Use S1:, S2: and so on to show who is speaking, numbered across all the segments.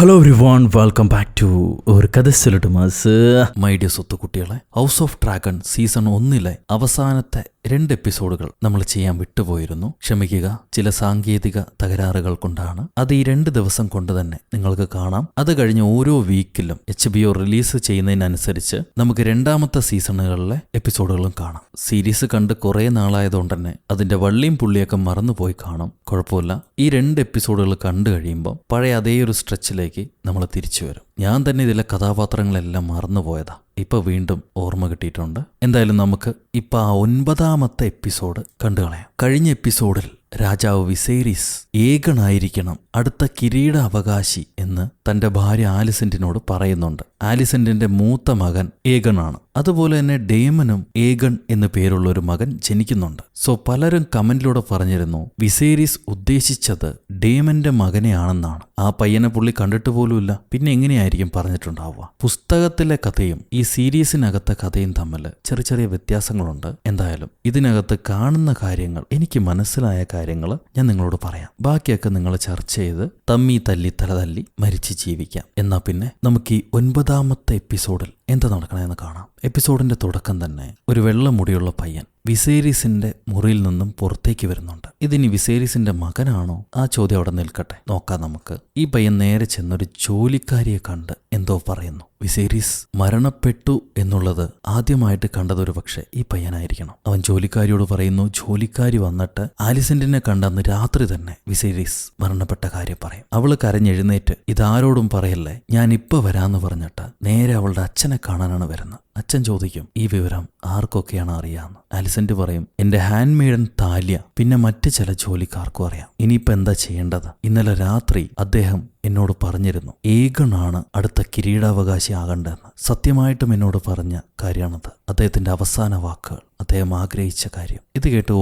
S1: Hello everyone, welcome back to ഒരു കഥ സൊല്ലട്ട് മാസ്. മൈ ഡിയർ സ്വത്തുകുട്ടികളെ, ഹൗസ് ഓഫ് ഡ്രാഗൺ സീസൺ 1 അവസാനത്തെ 2 എപ്പിസോഡുകൾ നമ്മൾ ചെയ്യാൻ വിട്ടുപോയിരുന്നു. ക്ഷമിക്കുക, ചില സാങ്കേതിക തകരാറുകൾ കൊണ്ടാണ്. അത് ഈ 2 ദിവസം കൊണ്ട് തന്നെ നിങ്ങൾക്ക് കാണാം. അത് കഴിഞ്ഞ് ഓരോ വീക്കിലും HBO റിലീസ് ചെയ്യുന്നതിനനുസരിച്ച് നമുക്ക് 2ാമത്തെ സീസണുകളിലെ എപ്പിസോഡുകളും കാണാം. സീരീസ് കണ്ട് കുറേ നാളായതുകൊണ്ട് തന്നെ അതിന്റെ വള്ളിയും പുള്ളിയൊക്കെ മറന്നുപോയി കാണും. കുഴപ്പമില്ല, ഈ 2 എപ്പിസോഡുകൾ കണ്ടു കഴിയുമ്പോൾ പഴയ അതേ ഒരു സ്ട്രെച്ചിലേക്ക് നമ്മൾ തിരിച്ചു വരും. ഞാൻ തന്നെ ഇതിലെ കഥാപാത്രങ്ങളെല്ലാം മറന്നുപോയതാ, ഇപ്പൊ വീണ്ടും ഓർമ്മ കിട്ടിയിട്ടുണ്ട്. എന്തായാലും നമുക്ക് ഇപ്പൊ ആ 9ാമത്തെ എപ്പിസോഡ് കണ്ടുകളയാം. കഴിഞ്ഞ എപ്പിസോഡിൽ രാജാവ് വിസേരിസ് ഏകനായിരിക്കണം അടുത്ത കിരീട അവകാശി എന്ന് തന്റെ ഭാര്യ ആലിസെന്റിനോട് പറയുന്നുണ്ട്. ആലിസെന്റിന്റെ മൂത്ത മകൻ ഏഗണാണ്. അതുപോലെ തന്നെ ഡേമനും ഏഗൺ എന്നു പേരുള്ള ഒരു മകൻ ജനിക്കുന്നുണ്ട്. സോ പലരും കമന്റിലൂടെ പറഞ്ഞിരുന്നു വിസേരിസ് ഉദ്ദേശിച്ചത് ഡേമന്റെ മകനെയാണെന്നാണ്. ആ പയ്യനെ പുള്ളി കണ്ടിട്ട് പോലുമില്ല, പിന്നെ എങ്ങനെയായിരിക്കും പറഞ്ഞിട്ടുണ്ടാവുക? പുസ്തകത്തിലെ കഥയും ഈ സീരീസിനകത്തെ കഥയും തമ്മിൽ ചെറിയ ചെറിയ വ്യത്യാസങ്ങളുണ്ട്. എന്തായാലും ഇതിനകത്ത് കാണുന്ന കാര്യങ്ങൾ, എനിക്ക് മനസ്സിലായ കാര്യങ്ങൾ ഞാൻ നിങ്ങളോട് പറയാം. ബാക്കിയൊക്കെ നിങ്ങൾ ചർച്ച ചെയ്ത് തമ്മി തല്ലി തല തല്ലി മരിച്ച് ജീവിക്കാം. എന്നാ പിന്നെ നമുക്ക് ഈ 9ാമത്തെ എപ്പിസോഡിൽ എന്താ നടക്കണമെന്ന് കാണാം. എപ്പിസോഡിന്റെ തുടക്കം തന്നെ ഒരു വെള്ള മുടിയുള്ള പയ്യൻ വിസേരിസിന്റെ മുറിയിൽ നിന്നും പുറത്തേക്ക് വരുന്നുണ്ട്. ഇതിനി വിസേരിസിന്റെ മകനാണോ? ആ ചോദ്യം അവിടെ നിൽക്കട്ടെ, നോക്കാം നമുക്ക്. ഈ പയ്യൻ നേരെ ചെന്നൊരു ജോലിക്കാരിയെ കണ്ട് എന്തോ പറയുന്നു. വിസേരിസ് മരണപ്പെട്ടു എന്നുള്ളത് ആദ്യമായിട്ട് കണ്ടതൊരു പക്ഷെ ഈ പയ്യനായിരിക്കണം. അവൻ ജോലിക്കാരിയോട് പറയുന്നു. ജോലിക്കാരി വന്നിട്ട് ആലിസെന്റിനെ കണ്ടന്ന് രാത്രി തന്നെ വിസേരിസ് മരണപ്പെട്ട കാര്യം പറയും. അവള് കരഞ്ഞെഴുന്നേറ്റ് ഇതാരോടും പറയല്ലേ, ഞാൻ ഇപ്പൊ വരാന്ന് പറഞ്ഞിട്ട് നേരെ അവളുടെ അച്ഛനെ കാണാനാണ് വരുന്നത്. അച്ഛൻ ചോദിക്കും ഈ വിവരം ആർക്കൊക്കെയാണ് അറിയാമെന്ന്. ആലിസെന്റ് പറയും എന്റെ ഹാൻഡ് മെയ്ഡൻ താല്യ, പിന്നെ മറ്റ് ചില ജോലിക്കാർക്കും അറിയാം. ഇനിയിപ്പോ എന്താ ചെയ്യേണ്ടത്? ഇന്നലെ രാത്രി അദ്ദേഹം എന്നോട് പറഞ്ഞിരുന്നു ഏഗണാണ് അടുത്ത കിരീടാവകാശി ആകണ്ടെന്ന്. സത്യമായിട്ടും എന്നോട് പറഞ്ഞ കാര്യമാണത്. അദ്ദേഹത്തിന്റെ അവസാന വാക്കുകൾ, അദ്ദേഹം ആഗ്രഹിച്ച കാര്യം. ഇത് കേട്ട്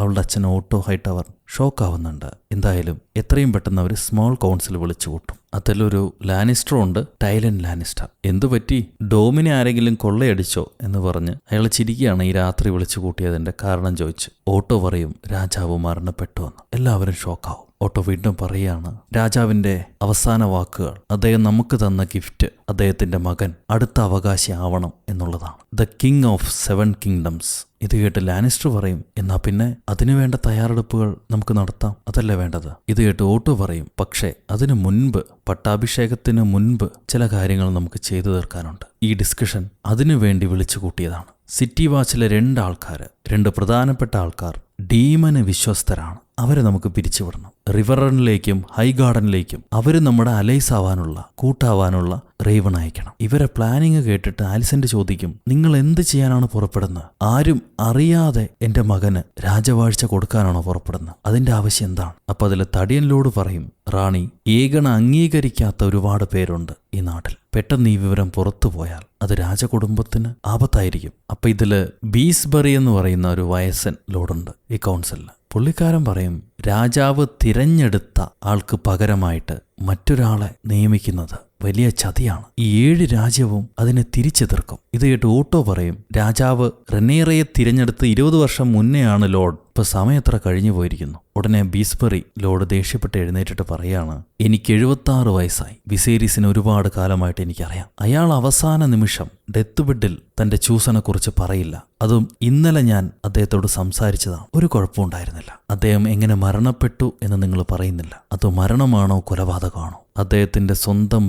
S1: അവളുടെ അച്ഛൻ ഓട്ടോ ഹൈടവർ ഷോക്കാവുന്നുണ്ട്. എന്തായാലും എത്രയും പെട്ടെന്ന് അവർ സ്മോൾ കൗൺസിൽ വിളിച്ചു കൂട്ടും. അതിലൊരു ലാനിസ്റ്റർ ഉണ്ട്, ടൈലൻ ലാനിസ്റ്റർ. എന്തു പറ്റി, ഡോമിനെ ആരെങ്കിലും കൊള്ളയടിച്ചോ എന്ന് പറഞ്ഞ് അയാൾ ചിരിക്കുകയാണ്. ഈ രാത്രി വിളിച്ചു കൂട്ടിയതിന്റെ കാരണം ചോദിച്ച് ഓട്ടോ പറയും രാജാവ് മരണപ്പെട്ടു എന്ന്. എല്ലാവരും ഷോക്കാവും. ഓട്ടോ വീണ്ടും പറയുകയാണ് രാജാവിന്റെ അവസാന വാക്കുകൾ, അദ്ദേഹം നമുക്ക് തന്ന ഗിഫ്റ്റ് അദ്ദേഹത്തിന്റെ മകൻ അടുത്ത അവകാശി ആവണം എന്നുള്ളതാണ്. The king of 7 kingdoms. ഇത് കേട്ട് ലാനിസ്റ്റർ പറയും എന്നാ പിന്നെ അതിനുവേണ്ട തയ്യാറെടുപ്പുകൾ നമുക്ക് നടത്താം, അതല്ലേ വേണ്ടത്? ഇത് കേട്ട് ഓട്ടോ പറയും പക്ഷേ അതിനു മുൻപ്, പട്ടാഭിഷേകത്തിന് മുൻപ് ചില കാര്യങ്ങൾ നമുക്ക് ചെയ്തു തീർക്കാനുണ്ട്. ഈ ഡിസ്കഷൻ അതിനു വേണ്ടി വിളിച്ചു കൂട്ടിയതാണ്. സിറ്റി വാച്ചിലെ 2 ആൾക്കാർ, 2 പ്രധാനപ്പെട്ട ആൾക്കാർ ഡീമന് വിശ്വസ്തരാണ്. അവരെ നമുക്ക് പിരിച്ചുവിടണം. റിവറിലേക്കും ഹൈ ഗാർഡനിലേക്കും അവര് നമ്മുടെ അലൈസ് ആവാനുള്ള, കൂട്ടാവാനുള്ള റേവൺ അയക്കണം. ഇവരെ പ്ലാനിങ് കേട്ടിട്ട് ആലിസെന്റ് ചോദിക്കും നിങ്ങൾ എന്ത് ചെയ്യാനാണ് പുറപ്പെടുന്നത്? ആരും അറിയാതെ എന്റെ മകന് രാജവാഴ്ച കൊടുക്കാനാണോ പുറപ്പെടുന്നത്? അതിന്റെ ആവശ്യം എന്താണ്? അപ്പൊ അതിലെ തടിയനിലോട് പറയും റാണി, ഏഗണ അംഗീകരിക്കാത്ത ഒരുപാട് പേരുണ്ട് ഈ നാട്ടിൽ. പെട്ടെന്ന് ഈ വിവരം പുറത്തു പോയാൽ അത് രാജകുടുംബത്തിന് ആപത്തായിരിക്കും. അപ്പൊ ഇതില് ബീസ്ബറി എന്ന് പറയുന്ന ഒരു വയസ്സൻ ലോഡുണ്ട് ഈ കൗൺസിലിൽ. പുള്ളിക്കാരൻ പറയും രാജാവ് തിരഞ്ഞെടുത്ത ആൾക്ക് പകരമായിട്ട് മറ്റൊരാളെ നിയമിക്കുന്നത് വലിയ ചതിയാണ്. ഈ 7 രാജ്യവും അതിനെ തിരിച്ചെതിർക്കും. ഇത് കേട്ട് ഓട്ടോ പറയും രാജാവ് റെനേറയെ തിരഞ്ഞെടുത്ത് 20 വർഷം മുന്നെയാണ് ലോഡ്, ഇപ്പൊ സമയം എത്ര കഴിഞ്ഞു പോയിരിക്കുന്നു. ഉടനെ ബീസ്ബറി ലോഡ് ദേഷ്യപ്പെട്ട് എഴുന്നേറ്റിട്ട് പറയാണ് എനിക്ക് 76 വയസ്സായി. വിസേരിസിന് ഒരുപാട് കാലമായിട്ട് എനിക്കറിയാം. അയാൾ അവസാന നിമിഷം ഡെത്ത് ബെഡിൽ തന്റെ ചൂസനെ കുറിച്ച് പറയില്ല. അതും ഇന്നലെ ഞാൻ അദ്ദേഹത്തോട് സംസാരിച്ചതാണ്. ഒരു കുഴപ്പമുണ്ടായിരുന്നില്ല. അദ്ദേഹം എങ്ങനെ മരണപ്പെട്ടു എന്ന് നിങ്ങൾ പറയുന്നില്ല. അത് മരണമാണോ കൊലപാതകമാണോ? അദ്ദേഹത്തിന്റെ സ്വന്തം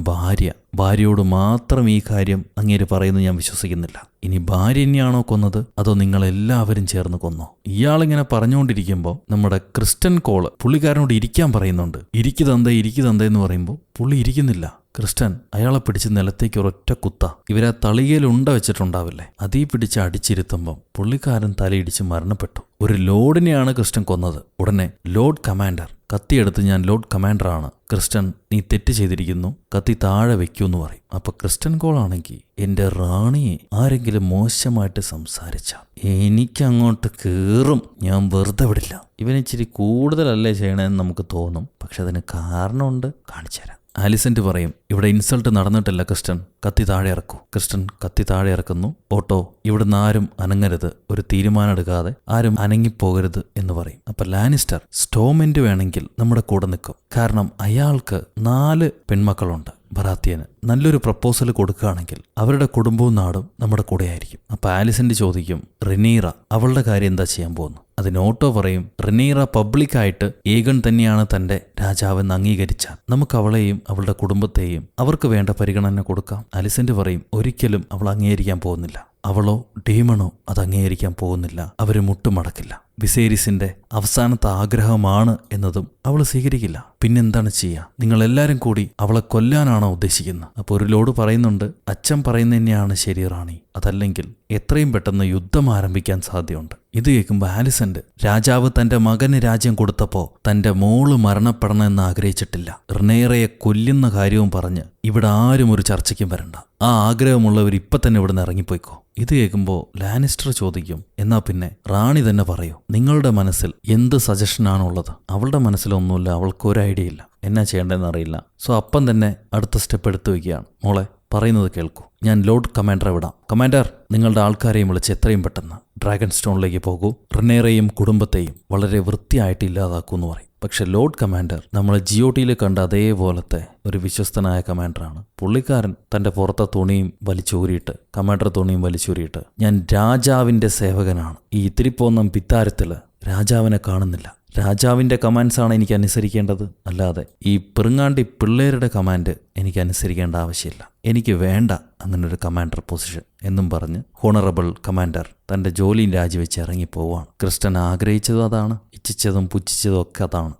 S1: ഭാര്യയോട് മാത്രം ഈ കാര്യം അങ്ങേര് പറയുന്നത് ഞാൻ വിശ്വസിക്കുന്നില്ല. ഇനി ഭാര്യ തന്നെയാണോ കൊന്നത്, അതോ നിങ്ങളെല്ലാവരും ചേർന്ന് കൊന്നോ? ഇയാളിങ്ങനെ പറഞ്ഞുകൊണ്ടിരിക്കുമ്പോൾ നമ്മുടെ ക്രിസ്റ്റൻ കോള് പുള്ളിക്കാരനോട് ഇരിക്കാൻ പറയുന്നുണ്ട്. ഇരിക്കു തന്തേ എന്ന് പറയുമ്പോൾ പുള്ളി ഇരിക്കുന്നില്ല. ക്രിസ്റ്റൻ അയാളെ പിടിച്ച് നിലത്തേക്ക് ഒരൊറ്റ കുത്ത. ഇവരാ തളികയിൽ ഉണ്ട വെച്ചിട്ടുണ്ടാവില്ലേ, അതീ പിടിച്ച് അടിച്ചിരുത്തുമ്പം പുള്ളിക്കാരൻ തലയിടിച്ച് മരണപ്പെട്ടു. ഒരു ലോഡിനെയാണ് ക്രിസ്റ്റൻ കൊന്നത്. ഉടനെ ലോർഡ് കമാൻഡർ കത്തിയെടുത്ത് ഞാൻ ലോർഡ് കമാൻഡറാണ്, ക്രിസ്റ്റൻ നീ തെറ്റ് ചെയ്തിരിക്കുന്നു, കത്തി താഴെ വെക്കൂന്ന് പറയും. അപ്പൊ ക്രിസ്റ്റൻ കോളാണെങ്കിൽ എന്റെ റാണിയെ ആരെങ്കിലും മോശമായിട്ട് സംസാരിച്ചാൽ എനിക്കങ്ങോട്ട് കേറും, ഞാൻ വെറുതെ വിടില്ല. ഇവനിച്ചിരി കൂടുതലല്ലേ ചെയ്യണമെന്ന് നമുക്ക് തോന്നും, പക്ഷെ അതിന് കാരണമുണ്ട്, കാണിച്ചുതരാം. ആലിസന്റ് പറയും, ഇവിടെ ഇൻസൾട്ട് നടന്നിട്ടില്ല ക്രിസ്റ്റൻ, കത്തി താഴെ ഇറക്കൂ. ക്രിസ്റ്റൻ കത്തി താഴെ ഇറക്കുന്നു. ഓട്ടോ, ഇവിടുന്ന് ആരും അനങ്ങരുത്, ഒരു തീരുമാനം എടുക്കാതെ ആരും അനങ്ങിപ്പോകരുത് എന്ന് പറയും. അപ്പൊ ലാനിസ്റ്റർ സ്റ്റോമെന്റ് വേണമെങ്കിൽ നമ്മുടെ കൂടെ നിൽക്കും. കാരണം അയാൾക്ക് 4 പെൺമക്കളുണ്ട്. ബറാത്തിയന് നല്ലൊരു പ്രപ്പോസൽ കൊടുക്കുകയാണെങ്കിൽ അവരുടെ കുടുംബവും നാടും നമ്മുടെ കൂടെയായിരിക്കും. അപ്പൊ ആലിസന്റ് ചോദിക്കും, റിനീറ അവളുടെ കാര്യം എന്താ ചെയ്യാൻ പോകുന്നു? അതിന് ഓട്ടോ പറയും, റിനീറ പബ്ലിക്കായിട്ട് ഏഗൺ തന്നെയാണ് തന്റെ രാജാവെന്ന് അംഗീകരിച്ചാൽ നമുക്ക് അവളെയും അവളുടെ കുടുംബത്തെയും അവർക്ക് വേണ്ട പരിഗണന കൊടുക്കാം. ആലിസന്റ് പറയും, ഒരിക്കലും അവൾ അംഗീകരിക്കാൻ പോകുന്നില്ല. അവളോ ഡീമണോ അത് അംഗീകരിക്കാൻ പോകുന്നില്ല. അവര് മുട്ടുമടക്കില്ല. വിസേരിസിന്റെ അവസാനത്തെ ആഗ്രഹമാണ് എന്നതും അവൾ സ്വീകരിക്കില്ല. പിന്നെന്താണ് ചെയ്യുക? നിങ്ങളെല്ലാരും കൂടി അവളെ കൊല്ലാനാണോ ഉദ്ദേശിക്കുന്നത്? അപ്പോൾ ഒരു ലോഡ് പറയുന്നുണ്ട്, അച്ഛൻ പറയുന്നത് തന്നെയാണ് ശരി റാണി, അതല്ലെങ്കിൽ എത്രയും പെട്ടെന്ന് യുദ്ധം ആരംഭിക്കാൻ സാധ്യതയുണ്ട്. ഇത് കേൾക്കുമ്പോൾ ആലിസന്റ്, രാജാവ് തന്റെ മകന് രാജ്യം കൊടുത്തപ്പോ തന്റെ മോള് മരണപ്പെടണമെന്ന് ആഗ്രഹിച്ചിട്ടില്ല. റിനേറയെ കൊല്ലുന്ന കാര്യവും പറഞ്ഞ് ഇവിടെ ആരും ഒരു ചർച്ചയ്ക്കും വരണ്ട. ആ ആഗ്രഹമുള്ളവർ ഇപ്പൊ തന്നെ ഇവിടുന്ന് ഇറങ്ങിപ്പോയിക്കോ. ഇത് കേൾക്കുമ്പോൾ ലാനിസ്റ്റർ ചോദിക്കും, എന്നാ പിന്നെ റാണി തന്നെ പറയൂ, നിങ്ങളുടെ മനസ്സിൽ എന്ത് സജഷനാണുള്ളത്? അവളുടെ മനസ്സിലൊന്നുമില്ല, അവൾക്ക് ഒരു ഐഡിയ ഇല്ല, എന്നാ ചെയ്യേണ്ടതെന്ന് അറിയില്ല. സോ അപ്പം തന്നെ അടുത്ത സ്റ്റെപ്പ് എടുത്തു വയ്ക്കുകയാണ്. മോളെ പറയുന്നത് കേൾക്കൂ, ഞാൻ ലോർഡ് കമാൻഡറെ വിടാം. കമാൻഡർ, നിങ്ങളുടെ ആൾക്കാരെയും വിളിച്ച് എത്രയും പെട്ടെന്ന് ഡ്രാഗൺ സ്റ്റോണിലേക്ക് പോകൂ. റിനേറയെയും കുടുംബത്തെയും വളരെ വൃത്തിയായിട്ട് ഇല്ലാതാക്കൂ എന്ന് പറയും. പക്ഷെ ലോർഡ് കമാൻഡർ നമ്മൾ GOTയിൽ കണ്ട അതേപോലത്തെ ഒരു വിശ്വസ്തനായ കമാൻഡറാണ്. പുള്ളിക്കാരൻ തന്റെ പുറത്തെ തുണിയും വലിച്ചൂരിയിട്ട്, കമാൻഡർ തുണിയും വലിച്ചൂരിയിട്ട്, ഞാൻ രാജാവിന്റെ സേവകനാണ്, ഈ ഇത്തിരിപ്പോന്നം പിത്താരത്തില് രാജാവിനെ കാണുന്നില്ല, രാജാവിന്റെ കമാൻഡ്സാണ് എനിക്ക് അനുസരിക്കേണ്ടത്, അല്ലാതെ ഈ പെറുങ്ങാണ്ടി പിള്ളേരുടെ കമാൻഡ് എനിക്ക് അനുസരിക്കേണ്ട ആവശ്യമില്ല, എനിക്ക് വേണ്ട അങ്ങനൊരു കമാൻഡർ പൊസിഷൻ എന്നും പറഞ്ഞ് ഹോണറബിൾ കമാൻഡർ തന്റെ ജോലിയും രാജിവെച്ച് ഇറങ്ങിപ്പോവാണ്. ക്രിസ്റ്റൻ ആഗ്രഹിച്ചതും അതാണ്, ഇച്ഛിച്ചതും പുച്ഛിച്ചതും ഒക്കെ അതാണ്.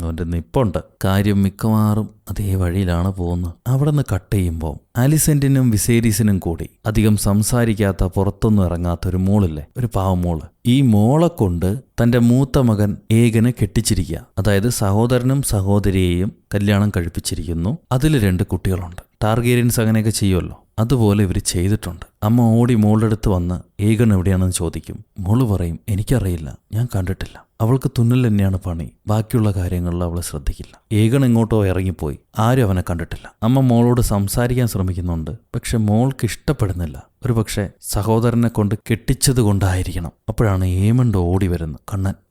S1: അവന്റെ നിപ്പുണ്ട്. കാര്യം മിക്കവാറും അതേ വഴിയിലാണ് പോകുന്നത്. അവിടെ നിന്ന് കട്ട് ചെയ്യുമ്പോൾ ആലിസന്റിനും വിസേരീസിനും കൂടി അധികം സംസാരിക്കാത്ത, പുറത്തൊന്നും ഇറങ്ങാത്ത ഒരു മോളില്ലേ, ഒരു പാവമോള്. ഈ മോളെ കൊണ്ട് തന്റെ മൂത്ത മകൻ ഏഗനെ കെട്ടിച്ചിരിക്കുക. അതായത് സഹോദരനും സഹോദരിയെയും കല്യാണം കഴിപ്പിച്ചിരിക്കുന്നു. അതിൽ 2 കുട്ടികളുണ്ട്. ടാർഗേരിയൻസ് അങ്ങനെയൊക്കെ ചെയ്യുമല്ലോ, അതുപോലെ ഇവർ ചെയ്തിട്ടുണ്ട്. അമ്മ ഓടി മോളുടെ അടുത്ത് വന്ന് ഏഗൺ എവിടെയാണെന്ന് ചോദിക്കും. മോള് പറയും, എനിക്കറിയില്ല, ഞാൻ കണ്ടിട്ടില്ല, അവൾക്ക് തുന്നൽ തന്നെയാണ് പണി, ബാക്കിയുള്ള കാര്യങ്ങളിൽ അവൾ ശ്രദ്ധിക്കില്ല. ഏഗൺ എങ്ങോട്ടോ ഇറങ്ങിപ്പോയി, ആരും അവനെ കണ്ടിട്ടില്ല. അമ്മ മോളോട് സംസാരിക്കാൻ ശ്രമിക്കുന്നുണ്ട്, പക്ഷെ മോൾക്ക് ഇഷ്ടപ്പെടുന്നില്ല. ഒരു പക്ഷേ സഹോദരനെ കൊണ്ട് കെട്ടിച്ചത് കൊണ്ടായിരിക്കണം. അപ്പോഴാണ് ഏമണ്ട് ഓടി വരുന്നത്.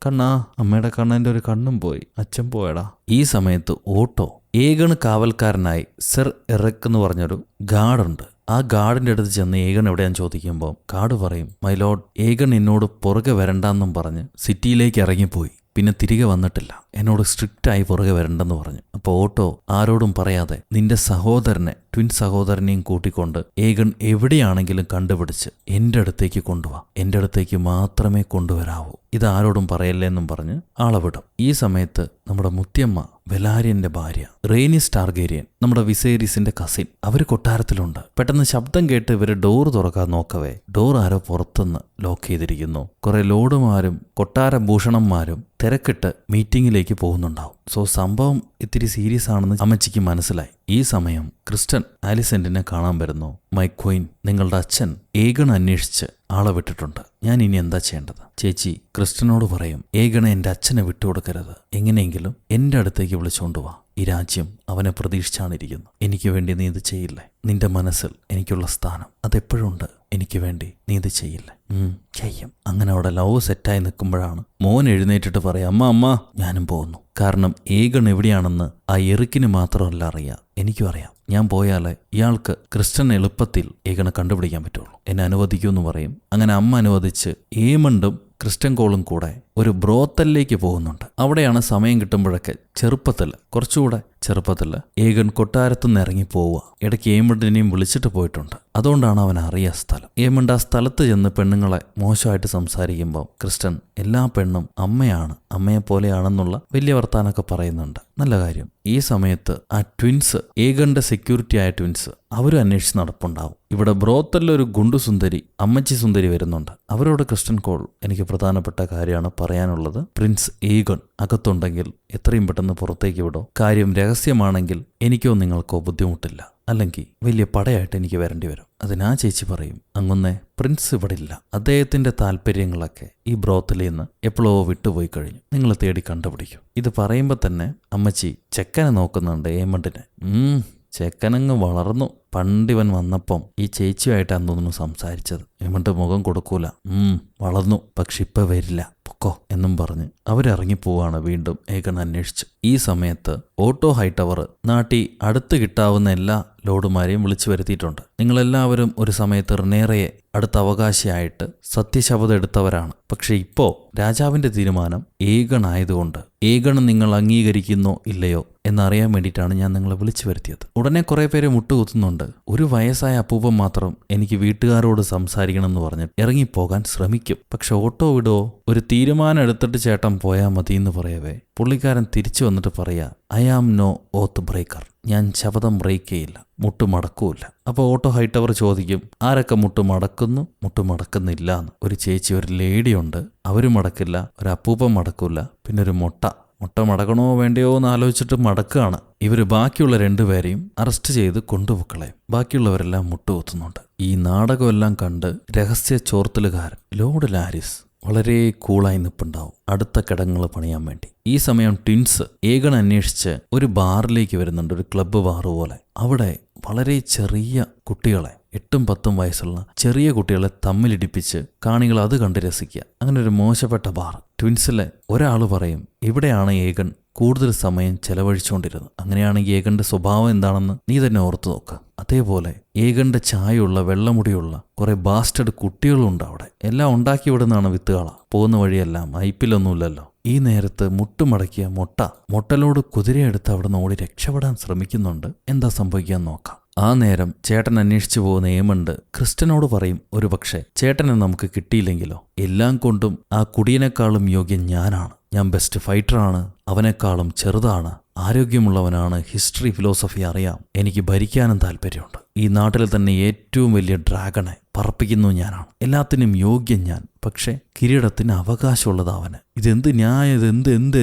S1: കണ്ണാ, അമ്മയുടെ കണ്ണൻ്റെ ഒരു കണ്ണും പോയി, അച്ഛൻ പോയടാ. ഈ സമയത്ത് ഓട്ടോ ഏഗൺ കാവൽക്കാരനായി സെർ എറക് എന്ന് പറഞ്ഞൊരു ഗാർഡുണ്ട്. ആ ഗാർഡിന്റെ അടുത്ത് ചെന്ന് ഏഗൺ എവിടെയാന്ന് ചോദിക്കുമ്പോൾ ഗാർഡ് പറയും, മൈ ലോർഡ്, ഏഗൺ എന്നോട് പുറകെ വരണ്ടെന്നും പറഞ്ഞ് സിറ്റിയിലേക്ക് ഇറങ്ങിപ്പോയി, പിന്നെ തിരികെ വന്നിട്ടില്ല, എന്നോട് സ്ട്രിക്റ്റായി പുറകെ വരണ്ടെന്ന് പറഞ്ഞു. അപ്പോൾ ഓട്ടോ ആരോടും പറയാതെ നിന്റെ സഹോദരനെ, ട്വിൻ സഹോദരനെയും കൂട്ടിക്കൊണ്ട് ഏഗൺ എവിടെയാണെങ്കിലും കണ്ടുപിടിച്ച് എൻ്റെ അടുത്തേക്ക് കൊണ്ടുവാ, എൻ്റെ അടുത്തേക്ക് മാത്രമേ കൊണ്ടുവരാവൂ, ഇത് ആരോടും പറയല്ലേ എന്നും പറഞ്ഞ് ആളെ വിടും. ഈ സമയത്ത് നമ്മുടെ മുത്തിയമ്മ, വെലാരിയന്റെ ഭാര്യ റേനിസ് ടാർഗേരിയൻ, നമ്മുടെ വിസേരിസിന്റെ കസിൻ, അവര് കൊട്ടാരത്തിലുണ്ട്. പെട്ടെന്ന് ശബ്ദം കേട്ട് ഇവര് ഡോർ തുറക്കാൻ നോക്കവേ ഡോർ ആരോ പുറത്തുനിന്ന് ലോക്ക് ചെയ്തിരിക്കുന്നു. കുറെ ലോഡുമാരും കൊട്ടാര ഭൂഷണന്മാരും തിരക്കിട്ട് മീറ്റിംഗിലേക്ക് പോകുന്നുണ്ടാവും. സോ സംഭവം ഇത്തിരി സീരിയസ് ആണെന്ന് അമ്മച്ചിക്ക് മനസ്സിലായി. ഈ സമയം ക്രിസ്റ്റൻ ആലിസന്റിനെ കാണാൻ വരുന്നു. മൈ ക്വീൻ, നിങ്ങളുടെ അച്ഛൻ ഏഗൺ അന്വേഷിച്ച് ആളെ വിട്ടിട്ടുണ്ട്, ഞാൻ ഇനി എന്താ ചെയ്യേണ്ടത്? ചേച്ചി ക്രിസ്റ്റനോട് പറയും, ഏഗണെ എൻ്റെ അച്ഛനെ വിട്ടുകൊടുക്കരുത്, എങ്ങനെയെങ്കിലും എൻ്റെ അടുത്തേക്ക് വിളിച്ചുകൊണ്ടുവാ, ഈ രാജ്യം അവനെ പ്രതീക്ഷിച്ചാണ് ഇരിക്കുന്നത്, എനിക്ക് വേണ്ടി നീ ഇത് ചെയ്യില്ലേ? നിന്റെ മനസ്സിൽ എനിക്കുള്ള സ്ഥാനം അതെപ്പോഴുണ്ട്, എനിക്ക് വേണ്ടി നീ ഇത് ചെയ്യില്ലേ? ചെയ്യും. അങ്ങനെ അവിടെ ലവ് സെറ്റായി നിൽക്കുമ്പോഴാണ് മോൻ എഴുന്നേറ്റിട്ട് പറയാം, അമ്മ ഞാനും പോകുന്നു. കാരണം ഏഗൺ എവിടെയാണെന്ന് ആ എറിക്കിന് മാത്രമല്ല അറിയാം, എനിക്കും അറിയാം. ഞാൻ പോയാലേ ഇയാൾക്ക് ക്രിസ്റ്റൻ എളുപ്പത്തിൽ ഏഗണെ കണ്ടുപിടിക്കാൻ പറ്റുള്ളൂ, എന്നെ അനുവദിക്കുമെന്ന് പറയും. അങ്ങനെ അമ്മ അനുവദിച്ച് ഏമണ്ടും ക്രിസ്റ്റൻ കോളും കൂടെ ഒരു ബ്രോത്തലിലേക്ക് പോകുന്നുണ്ട്. അവിടെയാണ് സമയം കിട്ടുമ്പോഴൊക്കെ കുറച്ചുകൂടെ ചെറുപ്പത്തിൽ ഏഗൺ കൊട്ടാരത്തുനിന്ന് ഇറങ്ങി പോവുക. ഇടയ്ക്ക് ഏമണ്ടിനെയും വിളിച്ചിട്ട് പോയിട്ടുണ്ട്. അതുകൊണ്ടാണ് അവൻ അറിയാ സ്ഥലം. ഏമണ്ട് ആ സ്ഥലത്ത് ചെന്ന് പെണ്ണുങ്ങളെ മോശമായിട്ട് സംസാരിക്കുമ്പോൾ ക്രിസ്റ്റൻ എല്ലാ പെണ്ണും അമ്മയാണ്, അമ്മയെപ്പോലെയാണെന്നുള്ള വലിയ വർത്താനൊക്കെ പറയുന്നുണ്ട്. നല്ല കാര്യം. ഈ സമയത്ത് ആ ട്വിൻസ്, ഏഗന്റെ സെക്യൂരിറ്റി ആയ ട്വിൻസ്, അവരും അന്വേഷിച്ച് നടപ്പുണ്ടാവും. ഇവിടെ ബ്രോത്തലിലൊരു ഗുണ്ടു സുന്ദരി, അമ്മച്ചി സുന്ദരി വരുന്നുണ്ട്. അവരോട് ക്രിസ്റ്റൻ കോൾ എനിക്ക് പ്രധാനപ്പെട്ട കാര്യമാണ് പറയാനുള്ളത്. പ്രിൻസ് ഏഗൺ അകത്തുണ്ടെങ്കിൽ എത്രയും പെട്ടെന്ന് പുറത്തേക്ക് വിടോ, കാര്യം രഹസ്യമാണെങ്കിൽ എനിക്കോ നിങ്ങൾക്കോ ബുദ്ധിമുട്ടില്ല, അല്ലെങ്കിൽ വലിയ പടയായിട്ട് എനിക്ക് വരേണ്ടി വരും. അതിനാ ചേച്ചി പറയും, അങ്ങൊന്നേ പ്രിൻസ് ഇവിടെ ഇല്ല, അദ്ദേഹത്തിന്റെ താല്പര്യങ്ങളൊക്കെ ഈ ബ്രോത്തലിൽ നിന്ന് എപ്പോഴോ വിട്ടുപോയി കഴിഞ്ഞു, നിങ്ങൾ തേടി കണ്ടുപിടിക്കും. ഇത് പറയുമ്പോൾ തന്നെ അമ്മച്ചി ചെക്കനെ നോക്കുന്നുണ്ട്, ഏമണ്ടിനെ. ചെക്കനങ്ങ് വളർന്നു. പണ്ടിവൻ വന്നപ്പം ഈ ചേച്ചിയുമായിട്ടാണ് തോന്നുന്നു സംസാരിച്ചത്. ഏമണ്ട് മുഖം കൊടുക്കൂല. വളർന്നു, പക്ഷെ ഇപ്പൊ വരില്ല, പൊക്കോ എന്നും പറഞ്ഞ് അവരിറങ്ങിപ്പോവാണ് വീണ്ടും ഏകൺ അന്വേഷിച്ച്. ഈ സമയത്ത് ഓട്ടോ ഹൈടവർ നാട്ടിൽ അടുത്ത് കിട്ടാവുന്ന എല്ലാ ലോഡുമാരെയും വിളിച്ചു വരുത്തിയിട്ടുണ്ട്. നിങ്ങളെല്ലാവരും ഒരു സമയത്ത് റിനേറയെ അടുത്ത അവകാശിയായിട്ട് സത്യശപഥം എടുത്തവരാണ്. പക്ഷെ ഇപ്പോ രാജാവിന്റെ തീരുമാനം ഏകൺ ആയതുകൊണ്ട് ഏകൺ നിങ്ങൾ അംഗീകരിക്കുന്നോ ഇല്ലയോ എന്നറിയാൻ വേണ്ടിയിട്ടാണ് ഞാൻ നിങ്ങളെ വിളിച്ചു വരുത്തിയത്. ഉടനെ കുറെ പേര് മുട്ടുകുത്തുന്നുണ്ട്. ഒരു വയസ്സായ അപ്പൂപ്പൻ മാത്രം എനിക്ക് വീട്ടുകാരോട് സംസാരിക്കണം എന്ന് പറഞ്ഞിട്ട് ഇറങ്ങിപ്പോകാൻ ശ്രമിക്കും. പക്ഷെ ഓട്ടോ വിടോ, ഒരു തീരുമാനം എടുത്തിട്ട് ചേട്ടൻ പോയാൽ മതി എന്ന് പറയവേ പുള്ളിക്കാരൻ തിരിച്ചു വന്നിട്ട് പറയാ, I am no oath breaker, ഞാൻ ശപഥം ബ്രേക്ക് ചെയ്യില്ല, മുട്ടുമടക്കൂല്ല. അപ്പോൾ ഓട്ടോ ഹൈടവർ ചോദിക്കും, ആരൊക്കെ മുട്ടുമടക്കുന്നു മുട്ടുമടക്കുന്നില്ല എന്ന്. ഒരു ചേച്ചി, ഒരു ലേഡിയുണ്ട്, അവരും മടക്കില്ല. ഒരു അപ്പൂപ്പൻ മടക്കൂല. പിന്നെ ഒരു മുട്ട മടക്കണോ വേണ്ടയോ എന്ന് ആലോചിച്ചിട്ട് മടക്കുകയാണ്. ഇവര് ബാക്കിയുള്ള രണ്ടുപേരെയും അറസ്റ്റ് ചെയ്ത് കൊണ്ടുപോക്കളയും. ബാക്കിയുള്ളവരെല്ലാം മുട്ടുകുത്തുന്നുണ്ട്. ഈ നാടകമെല്ലാം കണ്ട് രഹസ്യ ചോർത്തലുകാരൻ ലോർഡ് ലാരിസ് വളരെ കൂളായി നിൽപ്പുണ്ടാവും അടുത്ത കിടങ്ങൾ പണിയാൻ വേണ്ടി. ഈ സമയം ട്വിൻസ് ഏകൺ അന്വേഷിച്ച് ഒരു ബാറിലേക്ക് വരുന്നുണ്ട്, ഒരു ക്ലബ്ബ് ബാർ പോലെ. അവിടെ വളരെ ചെറിയ കുട്ടികളെ, 8-10 വയസ്സുള്ള ചെറിയ കുട്ടികളെ തമ്മിലിടിപ്പിച്ച് കാണികൾ അത് കണ്ട് രസിക്കുക. അങ്ങനെ ഒരു മോശപ്പെട്ട ബാർ. ട്വിൻസിലെ ഒരാൾ പറയും, ഇവിടെയാണ് ഏകൺ കൂടുതൽ സമയം ചെലവഴിച്ചുകൊണ്ടിരുന്നത്. അങ്ങനെയാണെങ്കിൽ ഏകന്റെ സ്വഭാവം എന്താണെന്ന് നീ തന്നെ ഓർത്തു നോക്കുക. അതേപോലെ ഏകന്റെ ചായയുള്ള വെള്ളമുടിയുള്ള കുറെ ബാസ്റ്റഡ് കുട്ടികളുണ്ട് അവിടെ. എല്ലാം ഉണ്ടാക്കി വിടുന്നതാണ് വിത്തുകള. പോകുന്ന വഴിയെല്ലാം ഐപ്പിലൊന്നുമില്ലല്ലോ. ഈ നേരത്ത് മുട്ടുമടക്കിയ മൊട്ടലോട് കുതിരയെടുത്ത് അവിടെ നിന്ന് ഓടി രക്ഷപ്പെടാൻ ശ്രമിക്കുന്നുണ്ട്. എന്താ സംഭവിക്കാൻ നോക്കാം. ആ നേരം ചേട്ടൻ അന്വേഷിച്ചു പോകുന്ന ഏമണ്ട് ക്രിസ്റ്റനോട് പറയും, ഒരു പക്ഷേ ചേട്ടനെ നമുക്ക് കിട്ടിയില്ലെങ്കിലോ, എല്ലാം കൊണ്ടും ആ കുടിയനേക്കാളും യോഗ്യൻ ഞാനാണ്. ഞാൻ ബെസ്റ്റ് ഫൈറ്ററാണ്, അവനേക്കാളും ചെറുതാണ്, ആരോഗ്യമുള്ളവനാണ്, ഹിസ്റ്ററി ഫിലോസഫി അറിയാം, എനിക്ക് ഭരിക്കാനും താല്പര്യമുണ്ട്. ഈ നാട്ടിൽ തന്നെ ഏറ്റവും വലിയ ഡ്രാഗണെ പറപ്പിക്കുന്നു ഞാനാണ്, എല്ലാത്തിനും യോഗ്യൻ ഞാൻ. പക്ഷെ കിരീടത്തിന് അവകാശമുള്ളത് അവന്. ഇതെന്ത് ന്യായം,